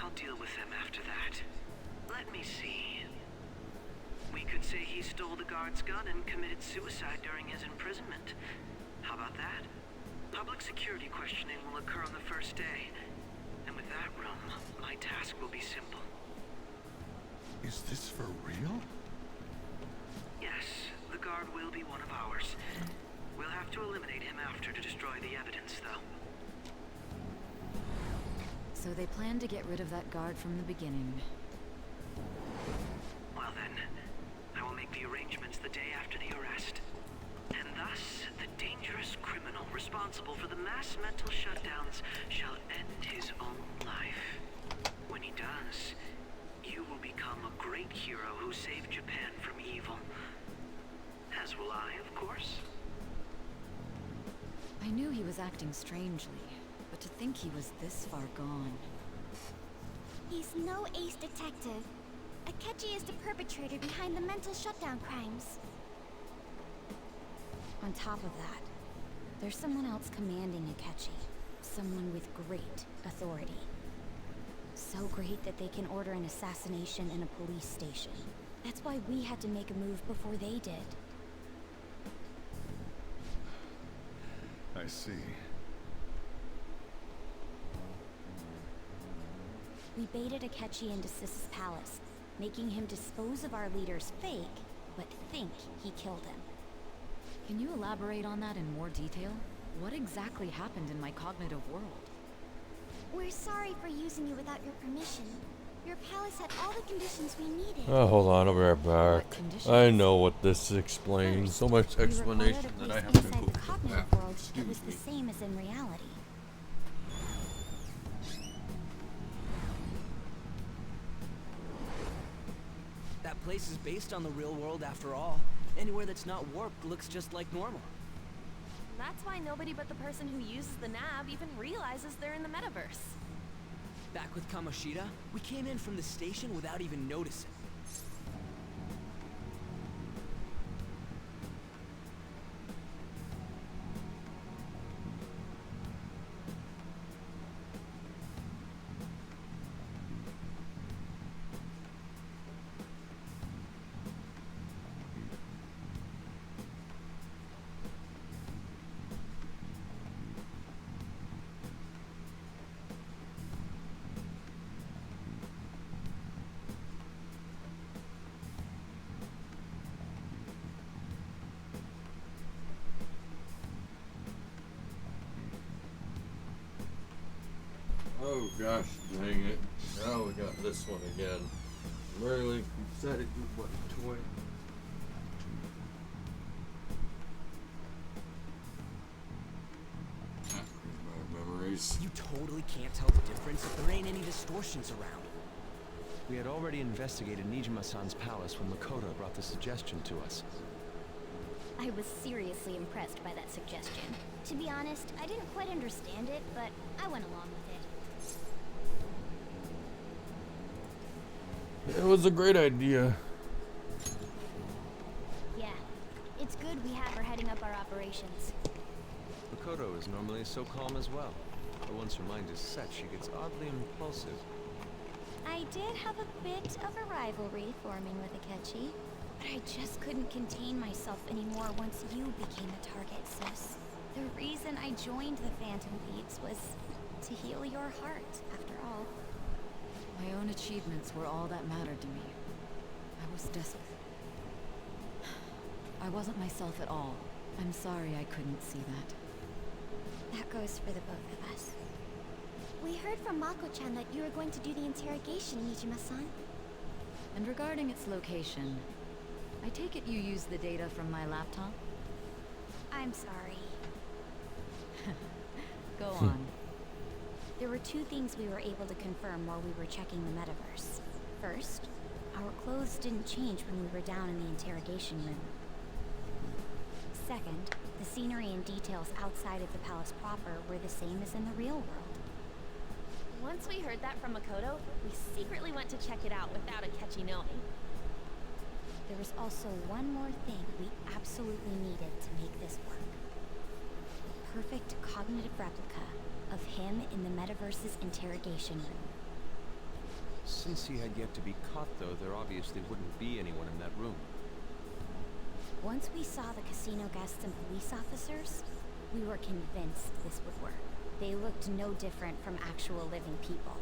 I'll deal with them after that. Let me see. We could say he stole the guard's gun and committed suicide during his imprisonment. How about that? Public security questioning will occur on the first day. And with that room, my task will be simple. Is this for real? Yes, the guard will be one of ours. We'll have to eliminate him after to destroy the evidence, though. So they planned to get rid of that guard from the beginning. Well then, I will make the arrangements the day after the arrest. And thus, the dangerous criminal responsible for the mass mental shutdowns shall end his own life. When he does, you will become a great hero who saved Japan from evil. As will I, of course. I knew he was acting strangely, but to think he was this far gone. He's no ace detective. Akechi is the perpetrator behind the mental shutdown crimes. On top of that, there's someone else commanding Akechi. Someone with great authority. So great that they can order an assassination in a police station. That's why we had to make a move before they did. I see. We baited Akechi into Sis's palace, making him dispose of our leader's fake, but think he killed him. Can you elaborate on that in more detail? What exactly happened in my cognitive world? We're sorry for using you without your permission. Your palace had all the conditions we needed. Oh, hold on, I'll be right back. I know what this explains. So much We explanation required a that I place have to inside go. the cognitive world that was the same as in reality. That place is based on the real world after all. Anywhere that's not warped looks just like normal. That's why nobody but the person who uses the nav even realizes they're in the metaverse. Back with Kamoshida, we came in from the station without even noticing. Oh gosh, dang it. Now we got this one again. Really excited to what toy? Memories. You totally can't tell the difference if there ain't any distortions around. We had already investigated Nijima-san's palace when Makoto brought the suggestion to us. I was seriously impressed by that suggestion. To be honest, I didn't quite understand it, but I went along with it. It was a great idea. Yeah, it's good we have her heading up our operations. Makoto is normally so calm as well, but once her mind is set, she gets oddly impulsive. I did have a bit of a rivalry forming with Akechi, but I just couldn't contain myself anymore once you became a target, sis. The reason I joined the Phantom Thieves was to heal your heart, after all. My own achievements were all that mattered to me. I was desperate. I wasn't myself at all. I'm sorry I couldn't see that. That goes for the both of us. We heard from Mako-chan that you were going to do the interrogation, Nijima-san. And regarding its location, I take it you used the data from my laptop? I'm sorry. Go on. There were two things we were able to confirm while we were checking the metaverse. First, our clothes didn't change when we were down in the interrogation room. Second, the scenery and details outside of the palace proper were the same as in the real world. Once we heard that from Makoto, we secretly went to check it out without Akechi knowing. There was also one more thing we absolutely needed to make this work. A perfect cognitive replica of him in the metaverse's interrogation room. Since he had yet to be caught, though, there obviously wouldn't be anyone in that room. Once we saw the casino guests and police officers, we were convinced this would work. They looked no different from actual living people.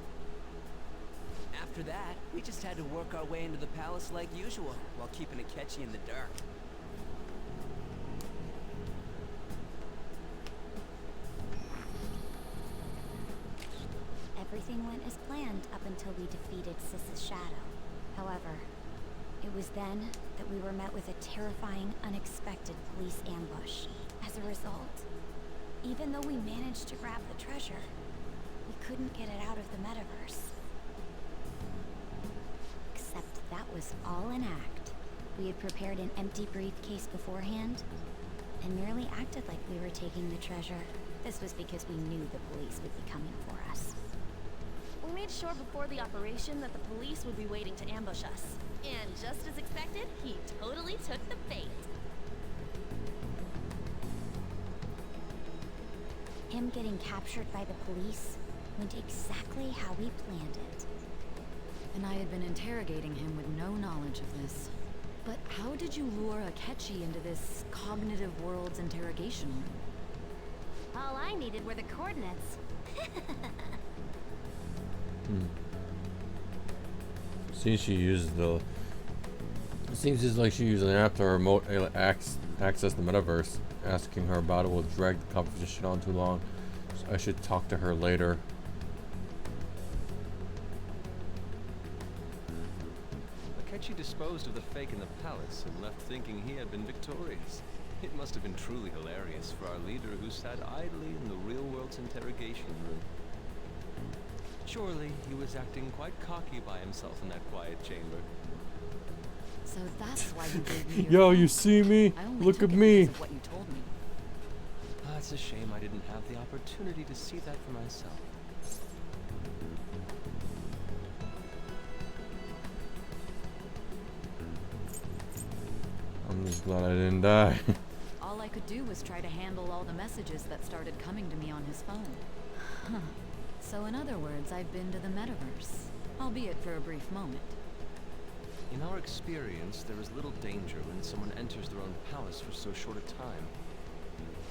After that, we just had to work our way into the palace like usual, while keeping Akechi in the dark. Everything went as planned up until we defeated Sis's shadow. However, it was then that we were met with a terrifying, unexpected police ambush. As a result, even though we managed to grab the treasure, we couldn't get it out of the metaverse. Except that was all an act. We had prepared an empty briefcase beforehand, and merely acted like we were taking the treasure. This was because we knew the police would be coming for us. We made sure before the operation that the police would be waiting to ambush us. And just as expected, he totally took the bait. Him getting captured by the police went exactly how we planned it. And I had been interrogating him with no knowledge of this. But how did you lure Akechi into this cognitive world's interrogation room? All I needed were the coordinates. See, she used the. It seems just like she used an app to remote access the metaverse. Asking her about it will drag the conversation on too long. So I should talk to her later. Akechi disposed of the fake in the palace and left thinking he had been victorious. It must have been truly hilarious for our leader who sat idly in the real world's interrogation room. Surely he was acting quite cocky by himself in that quiet chamber. So that's why you gave me your Yo, phone. you see me? I only Look took at it me. because of what you told me. It's a shame I didn't have the opportunity to see that for myself. I'm just glad I didn't die. All I could do was try to handle all the messages that started coming to me on his phone. Huh. So in other words, I've been to the metaverse, albeit for a brief moment. In our experience, there is little danger when someone enters their own palace for so short a time.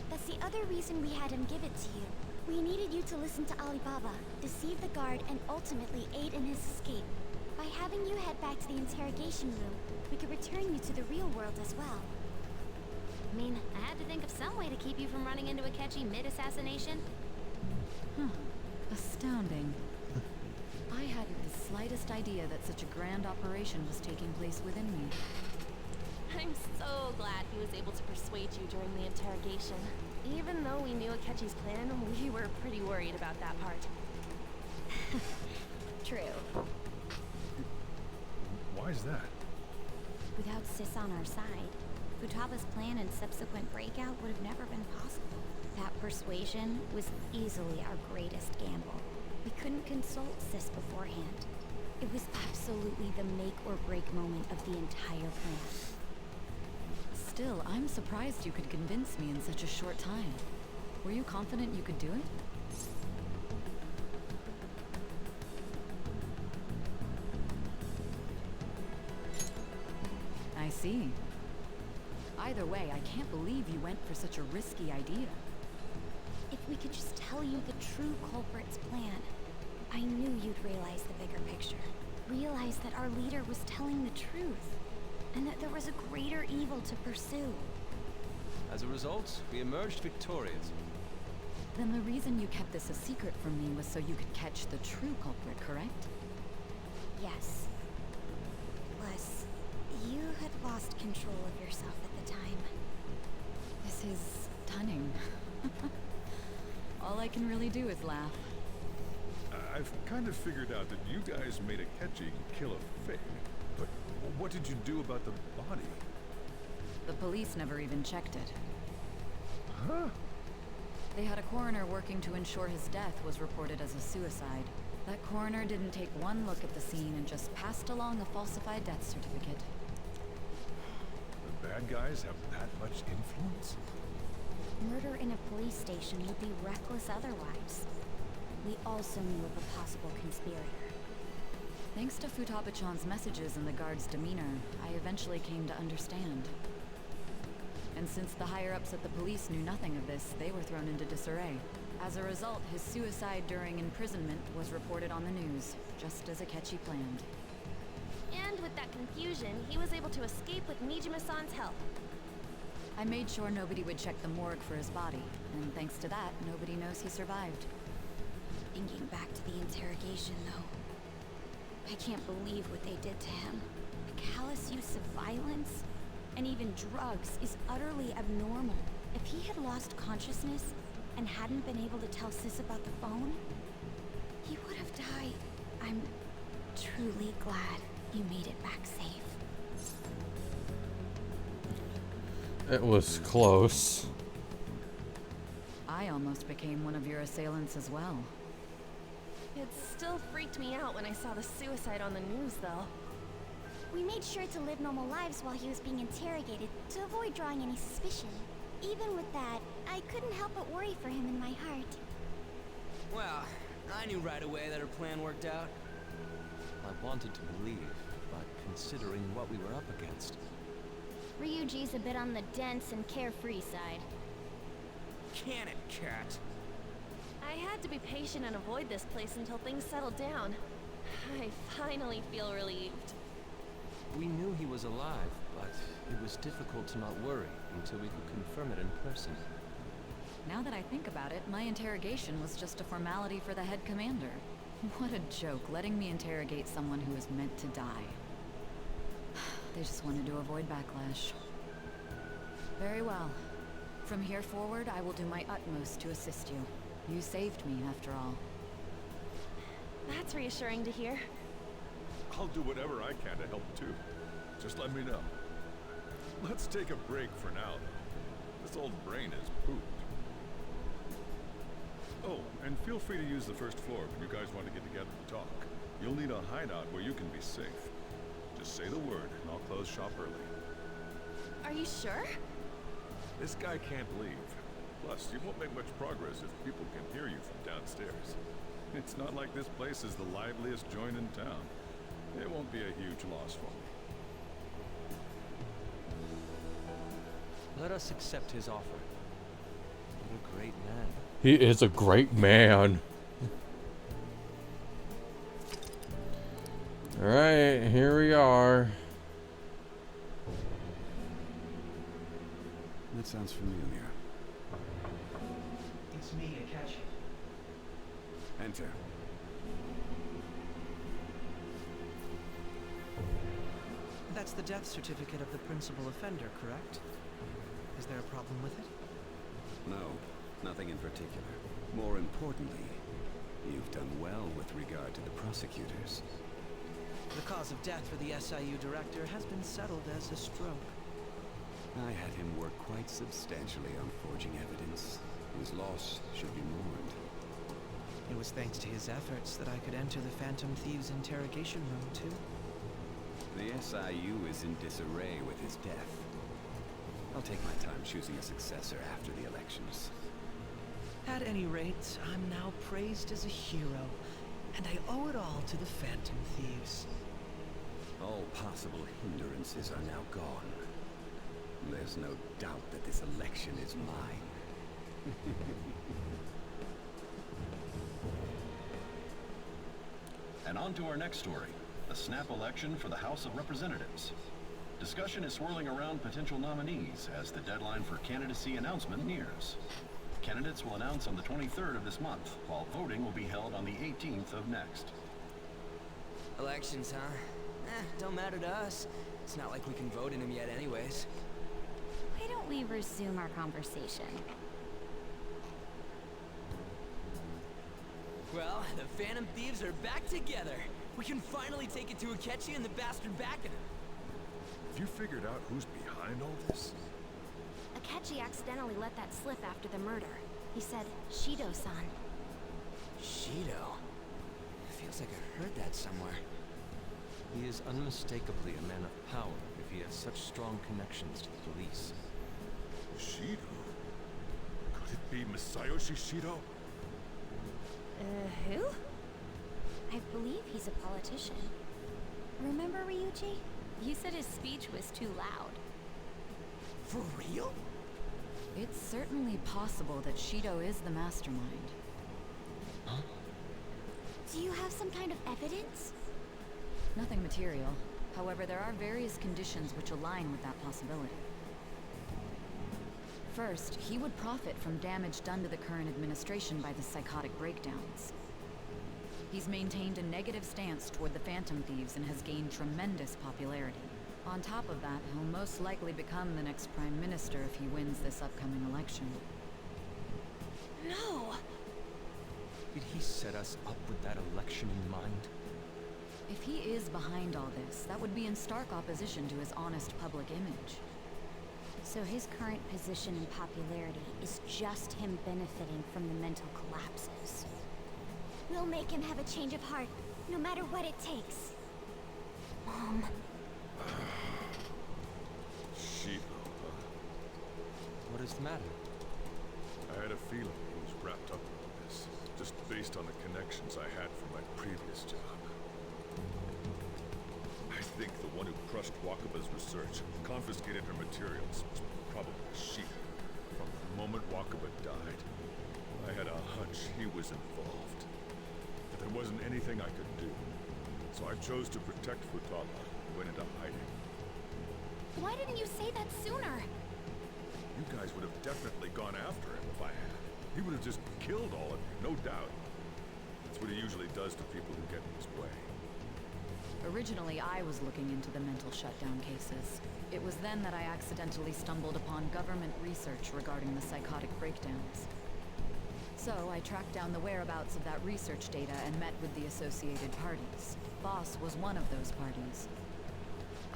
That's the other reason we had him give it to you. We needed you to listen to Alibaba, deceive the guard, and ultimately aid in his escape. By having you head back to the interrogation room, we could return you to the real world as well. I mean, I had to think of some way to keep you from running into Akechi mid-assassination. Huh. Astounding. I hadn't the slightest idea that such a grand operation was taking place within me. I'm so glad he was able to persuade you during the interrogation. Even though we knew Akechi's plan, we were pretty worried about that part. True. Why is that? Without Sis on our side, Futaba's plan and subsequent breakout would have never been possible. That persuasion was easily our greatest gamble. We couldn't consult Sis beforehand. It was absolutely the make or break moment of the entire plan. Still, I'm surprised you could convince me in such a short time. Were you confident you could do it? I see. Either way, I can't believe you went for such a risky idea. If we could just tell you the true culprit's plan, I knew you'd realize the bigger picture. Realize that our leader was telling the truth, and that there was a greater evil to pursue. As a result, we emerged victorious. Then the reason you kept this a secret from me was so you could catch the true culprit, correct? Yes. Plus, you had lost control of yourself at the time. This is stunning. All I can really do is laugh. I've kind of figured out that you guys made Akechi kill a fake. But what did you do about the body? The police never even checked it. Huh? They had a coroner working to ensure his death was reported as a suicide. That coroner didn't take one look at the scene and just passed along a falsified death certificate. The bad guys have that much influence? Murder in a police station would be reckless otherwise. We also knew of a possible conspirator. Thanks to Futaba-chan's messages and the guard's demeanor, I eventually came to understand. And since the higher-ups at the police knew nothing of this, they were thrown into disarray. As a result, his suicide during imprisonment was reported on the news, just as Akechi planned. And with that confusion, he was able to escape with Nijima-san's help. I made sure nobody would check the morgue for his body, and thanks to that, nobody knows he survived. Thinking back to the interrogation, though, I can't believe what they did to him. The callous use of violence, and even drugs, is utterly abnormal. If he had lost consciousness and hadn't been able to tell Sis about the phone, he would have died. I'm truly glad you made it back safe. It was close. I almost became one of your assailants as well. It still freaked me out when I saw the suicide on the news, though. We made sure to live normal lives while he was being interrogated to avoid drawing any suspicion. Even with that, I couldn't help but worry for him in my heart. Well, I knew right away that her plan worked out. I wanted to believe, but considering what we were up against... Ryuji's a bit on the dense and carefree side. Can it, cat? I had to be patient and avoid this place until things settled down. I finally feel relieved. We knew he was alive, but it was difficult to not worry until we could confirm it in person. Now that I think about it, my interrogation was just a formality for the head commander. What a joke, letting me interrogate someone who is meant to die. They just wanted to avoid backlash. Very well. From here forward, I will do my utmost to assist you. You saved me, after all. That's reassuring to hear. I'll do whatever I can to help too. Just let me know. Let's take a break for now, though. This old brain is pooped. Oh, and feel free to use the first floor when you guys want to get together and talk. You'll need a hideout where you can be safe. Just say the word, and I'll close shop early. Are you sure? This guy can't leave. Plus, you won't make much progress if people can hear you from downstairs. It's not like this place is the liveliest joint in town. It won't be a huge loss for me. Let us accept his offer. What a great man. He is a great man. Alright, here we are. That sounds familiar. It's me, Akechi. Enter. That's the death certificate of the principal offender, correct? Is there a problem with it? No, nothing in particular. More importantly, you've done well with regard to the prosecutors. The cause of death for the SIU director has been settled as a stroke. I had him work quite substantially on forging evidence. His loss should be mourned. It was thanks to his efforts that I could enter the Phantom Thieves' interrogation room, too. The SIU is in disarray with his death. I'll take my time choosing a successor after the elections. At any rate, I'm now praised as a hero, and I owe it all to the Phantom Thieves. All possible hindrances are now gone. There's no doubt that this election is mine. And on to our next story, the snap election for the House of Representatives. Discussion is swirling around potential nominees as the deadline for candidacy announcement nears. Candidates will announce on the 23rd of this month, while voting will be held on the 18th of next. Elections, huh? Don't matter to us. It's not like we can vote in them yet anyways. Why don't we resume our conversation? Well, the Phantom Thieves are back together. We can finally take it to Akechi and the bastard back at him. Have you figured out who's behind all this? Akechi accidentally let that slip after the murder. He said, Shido-san. Shido? Feels like I heard that somewhere. He is unmistakably a man of power if he has such strong connections to the police. Shido? Could it be Masayoshi Shido? Who? I believe he's a politician. Remember, Ryuji? You said his speech was too loud. For real? It's certainly possible that Shido is the mastermind. Huh? Do you have some kind of evidence? Nothing material. However, there are various conditions which align with that possibility. First, he would profit from damage done to the current administration by the psychotic breakdowns. He's maintained a negative stance toward the Phantom Thieves and has gained tremendous popularity. On top of that, he'll most likely become the next Prime Minister if he wins this upcoming election. No! Did he set us up with that election in mind? If he is behind all this, that would be in stark opposition to his honest public image. So his current position and popularity is just him benefiting from the mental collapses. We'll make him have a change of heart, no matter what it takes. Mom. Shido. What is the matter? I had a feeling he was wrapped up in all this, just based on the connections I had from my previous job. I think the one who crushed Wakaba's research, confiscated her materials, was probably Shido. From the moment Wakaba died, I had a hunch he was involved. But there wasn't anything I could do. So I chose to protect Futaba and went into hiding. Why didn't you say that sooner? You guys would have definitely gone after him if I had. He would have just killed all of you, no doubt. That's what he usually does to people who get in his way. Originally, I was looking into the mental shutdown cases. It was then that I accidentally stumbled upon government research regarding the psychotic breakdowns. So I tracked down the whereabouts of that research data and met with the associated parties. Boss was one of those parties.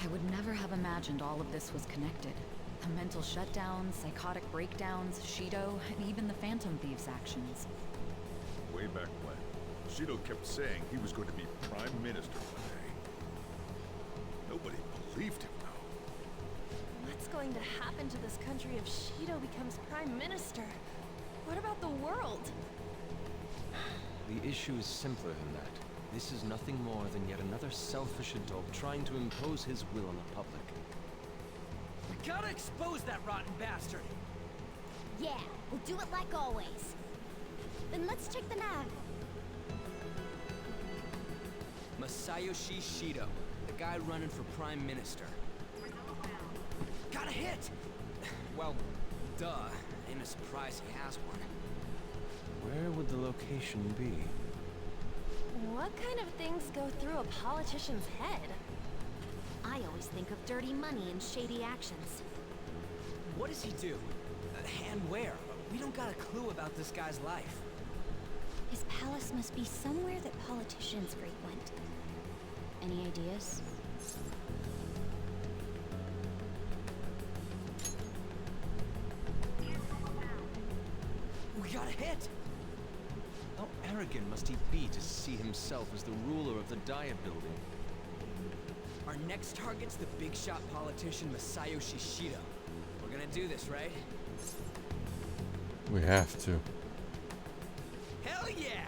I would never have imagined all of this was connected. The mental shutdowns, psychotic breakdowns, Shido, and even the Phantom Thieves' actions. Way back when, Shido kept saying he was going to be Prime Minister one day. Nobody believed him, though. What's going to happen to this country if Shido becomes Prime Minister? What about the world? The issue is simpler than that. This is nothing more than yet another selfish adult trying to impose his will on the public. We gotta expose that rotten bastard! Yeah, we'll do it like always. Then let's check the nav. Masayoshi Shido, the guy running for Prime Minister. Got a hit! Well, duh. Ain't a surprise he has one. Where would the location be? What kind of things go through a politician's head? I always think of dirty money and shady actions. What does he do? And where? We don't got a clue about this guy's life. His palace must be somewhere that politicians frequent. Any ideas? We got a hit! How arrogant must he be to see himself as the ruler of the Diet Building? Our next target's the big shot politician Masayoshi Shido. We're gonna do this, right? We have to. Hell yeah!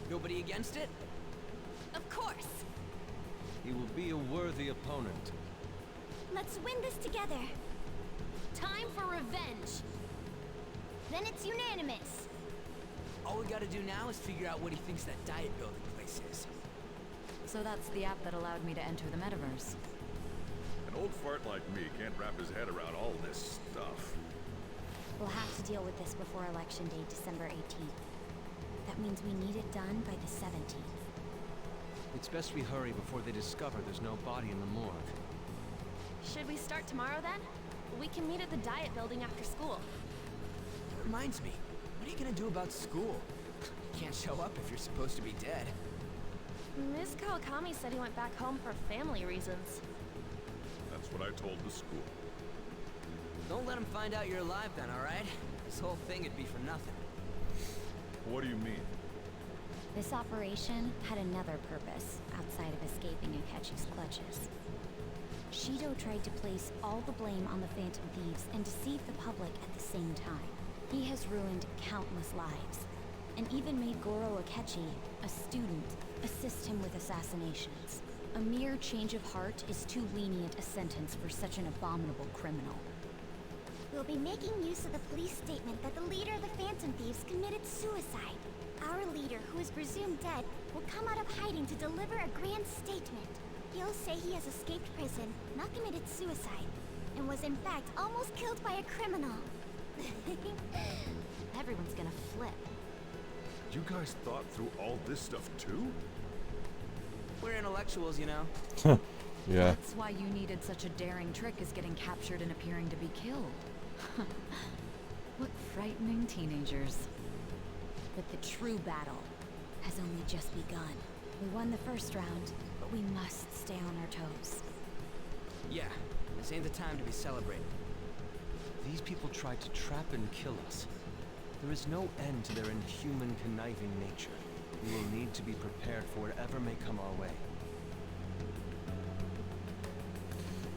Nobody against it? Of course! He will be a worthy opponent. Let's win this together. Time for revenge. Then it's unanimous. All we gotta do now is figure out what he thinks that Diet Building place is. So that's the app that allowed me to enter the metaverse. An old fart like me can't wrap his head around all this stuff. We'll have to deal with this before Election Day, December 18th. That means we need it done by the 17th. It's best we hurry before they discover there's no body in the morgue. Should we start tomorrow then? We can meet at the Diet Building after school. That reminds me, what are you gonna do about school? You can't show up if you're supposed to be dead. Ms. Kawakami said he went back home for family reasons. That's what I told the school. Don't let him find out you're alive then, alright? This whole thing would be for nothing. What do you mean? This operation had another purpose outside of escaping Akechi's clutches. Shido tried to place all the blame on the Phantom Thieves and deceive the public at the same time. He has ruined countless lives, and even made Goro Akechi, a student, assist him with assassinations. A mere change of heart is too lenient a sentence for such an abominable criminal. We'll be making use of the police statement that the leader of the Phantom Thieves committed suicide. Our leader, who is presumed dead, will come out of hiding to deliver a grand statement. He'll say he has escaped prison, not committed suicide, and was in fact almost killed by a criminal. Everyone's gonna flip. You guys thought through all this stuff too? We're intellectuals, you know. Yeah. That's why you needed such a daring trick as getting captured and appearing to be killed. What frightening teenagers. But the true battle has only just begun. We won the first round, but we must stay on our toes. Yeah, this ain't the time to be celebrating. These people tried to trap and kill us. There is no end to their inhuman, conniving nature. We will need to be prepared for whatever may come our way.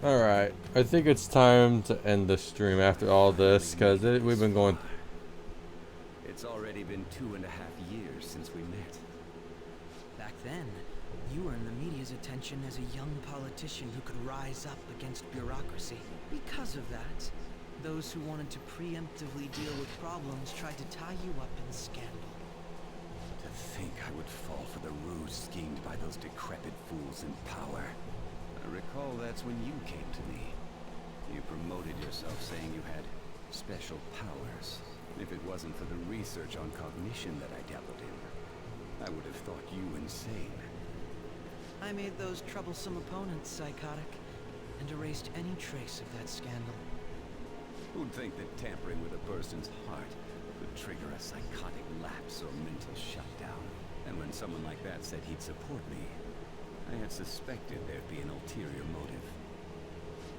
Alright, I think it's time to end the stream after all this, because we've been going... It's already been 2.5 years since we met. Back then, you earned the media's attention as a young politician who could rise up against bureaucracy. Because of that, those who wanted to preemptively deal with problems tried to tie you up in scandal. To think I would fall for the ruse schemed by those decrepit fools in power. I recall that's when you came to me. You promoted yourself saying you had special powers. If it wasn't for the research on cognition that I dabbled in, I would have thought you insane. I made those troublesome opponents psychotic, and erased any trace of that scandal. Who'd think that tampering with a person's heart could trigger a psychotic lapse or mental shutdown? And when someone like that said he'd support me, I had suspected there'd be an ulterior motive.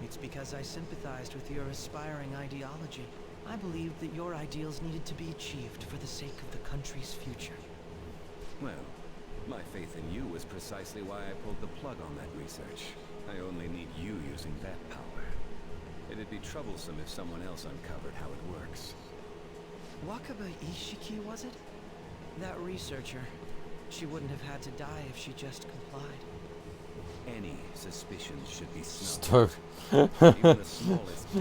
It's because I sympathized with your aspiring ideology. I believed that your ideals needed to be achieved for the sake of the country's future. Well, my faith in you was precisely why I pulled the plug on that research. I only need you using that power. It'd be troublesome if someone else uncovered how it works. Wakaba Ishiki, was it? That researcher. She wouldn't have had to die if she just complied. Any suspicions should be snubbed.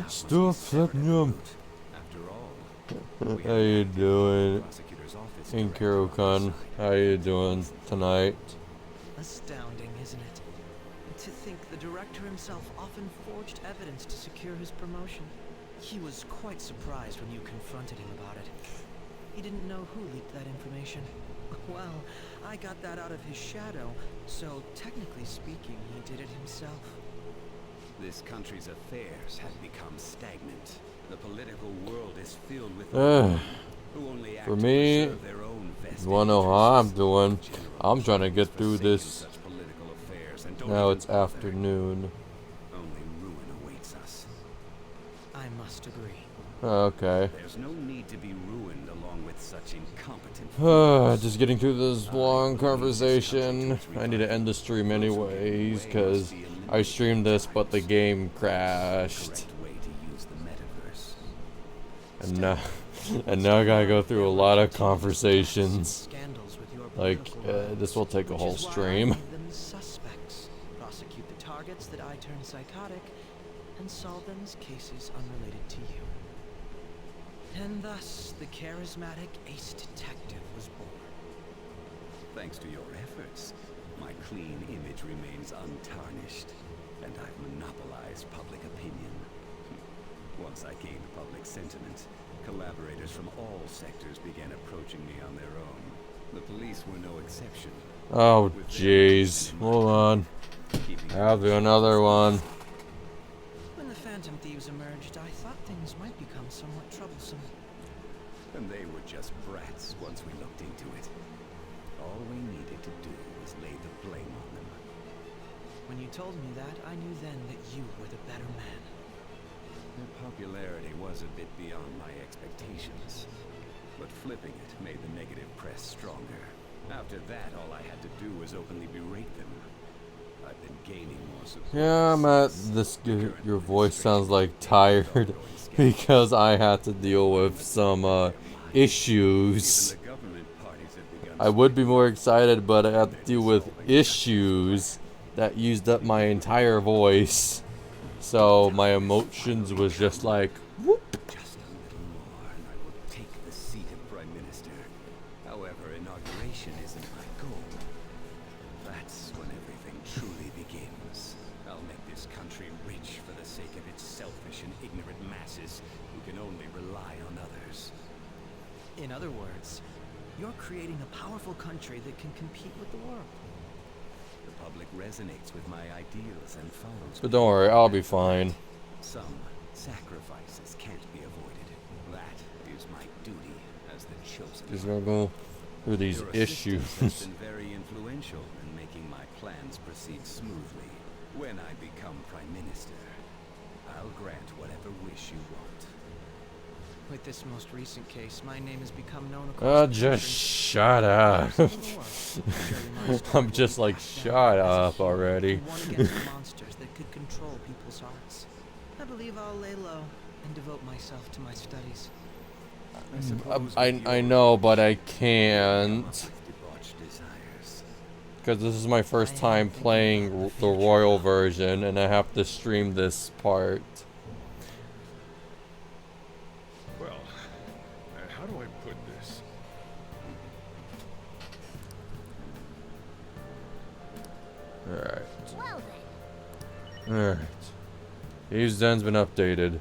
Stop flipping him. How you doing? Inkiro-kun, how you doing tonight? Astounding, isn't it? To think the director himself often forged evidence to secure his promotion. He was quite surprised when you confronted him about it. He didn't know who leaked that information. Well, I got that out of his shadow, so technically speaking, he did it himself. This country's affairs have become stagnant. The political world is filled with who only act for me, to their own vested you wanna know how I'm doing? I'm trying to get through this. Now it's afternoon. Only ruin awaits us. I must agree. Okay. There's no need to be ruined along with such incompetent. Just getting through this long conversation. I need to end the stream anyways, because I streamed this, but the game crashed. And now I gotta go through a lot of conversations. Like, this will take a whole stream. Suspects, prosecute the targets that I turn psychotic, and solve them as cases unrelated to you. And thus, the charismatic ace detective was born. Thanks to your efforts, my clean image remains untarnished, and I've monopolized public opinion. Once I gained public sentiment, collaborators from all sectors began approaching me on their own. The police were no exception. Oh, jeez. Hold on. I'll do another one. When the Phantom Thieves emerged, I thought things might become somewhat troublesome. And they were just brats once we looked into it. All we needed to do was lay the blame on them. When you told me that, I knew then that you were the better man. Their popularity was a bit beyond my expectations. But flipping it made the negative press stronger. After that, all I had to do was openly berate them. I've been gaining more support. Yeah, I'm at this. Your voice sounds like tired because I had to deal with some issues. I would be more excited, but I had to deal with issues that used up my entire voice. So my emotions was just like, whoop. Just a little more, and I will take the seat of Prime Minister. However, inauguration isn't my goal. That's when everything truly begins. I'll make this country rich for the sake of its selfish and ignorant masses who can only rely on others. In other words, you're creating a powerful country that can compete with the world. The public resonates with my ideals and follows. But don't worry, I'll be fine. Some sacrifices can't be avoided. That is my duty as the chosen. Just gonna go through these issues. Has been very influential in making my plans proceed smoothly. When I become Prime Minister, I'll grant whatever wish you want. With this most recent case, my name has become known across the Just shut up. I'm just like, shut up already. monsters that could control people's hearts. I believe I'll lay low and devote myself to my studies. I know, but I can't. Because this is my first time playing the royal version, and I have to stream this part. Well, how do I put this? Alright. Well then, Alright. Thieves' Den's been updated.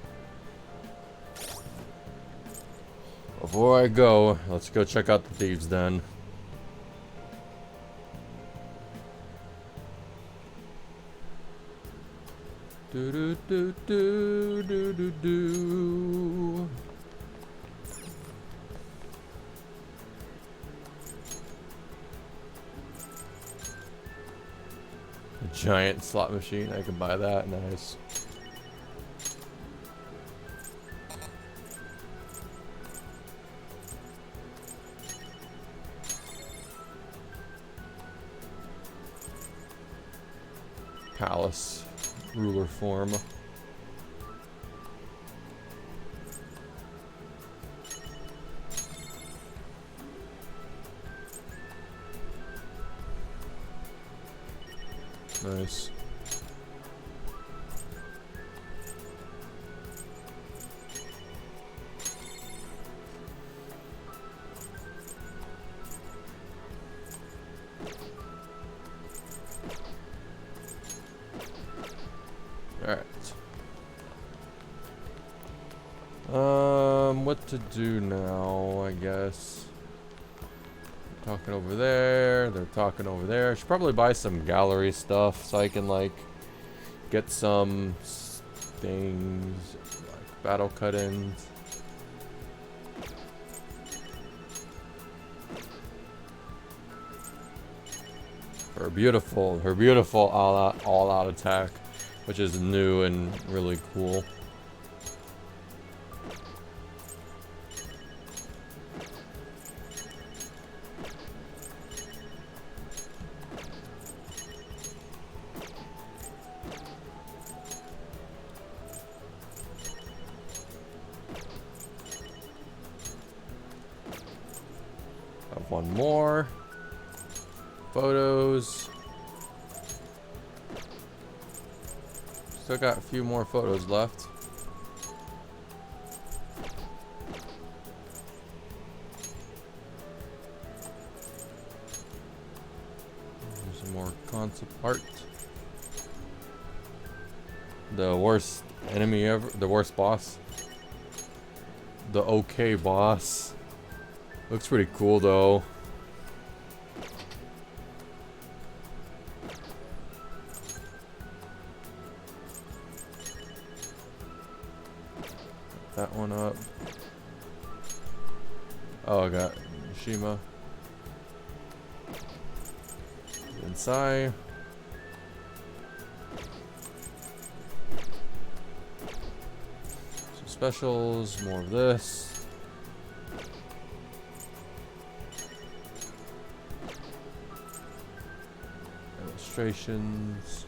Before I go, let's go check out the Thieves' Den. Do do do do do do do. A giant slot machine, I can buy that, nice. Palace ruler form. Nice. Alright. What to do now, I guess. Talking over there, they're talking over there. I should probably buy some gallery stuff so I can like get some things like battle cut-ins. Her beautiful all out attack, which is new and really cool. Have one more. Photos. Still got a few more photos left. There's some more concept art. The worst enemy ever, the worst boss. The okay boss. Looks pretty cool though. That one up. Oh, I got Shima. Inside. Some specials, more of this. Illustrations.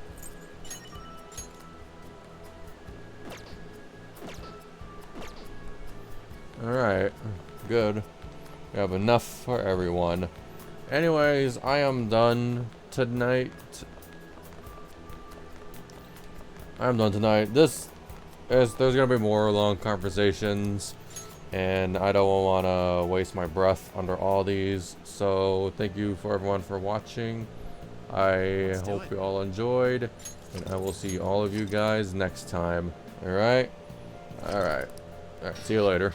Alright, good. We have enough for everyone. Anyways, I am done tonight. There's gonna be more long conversations, and I don't want to waste my breath under all these. So thank you for everyone for watching. I hope you all enjoyed, and I will see all of you guys next time. Alright? Alright. Alright, see you later.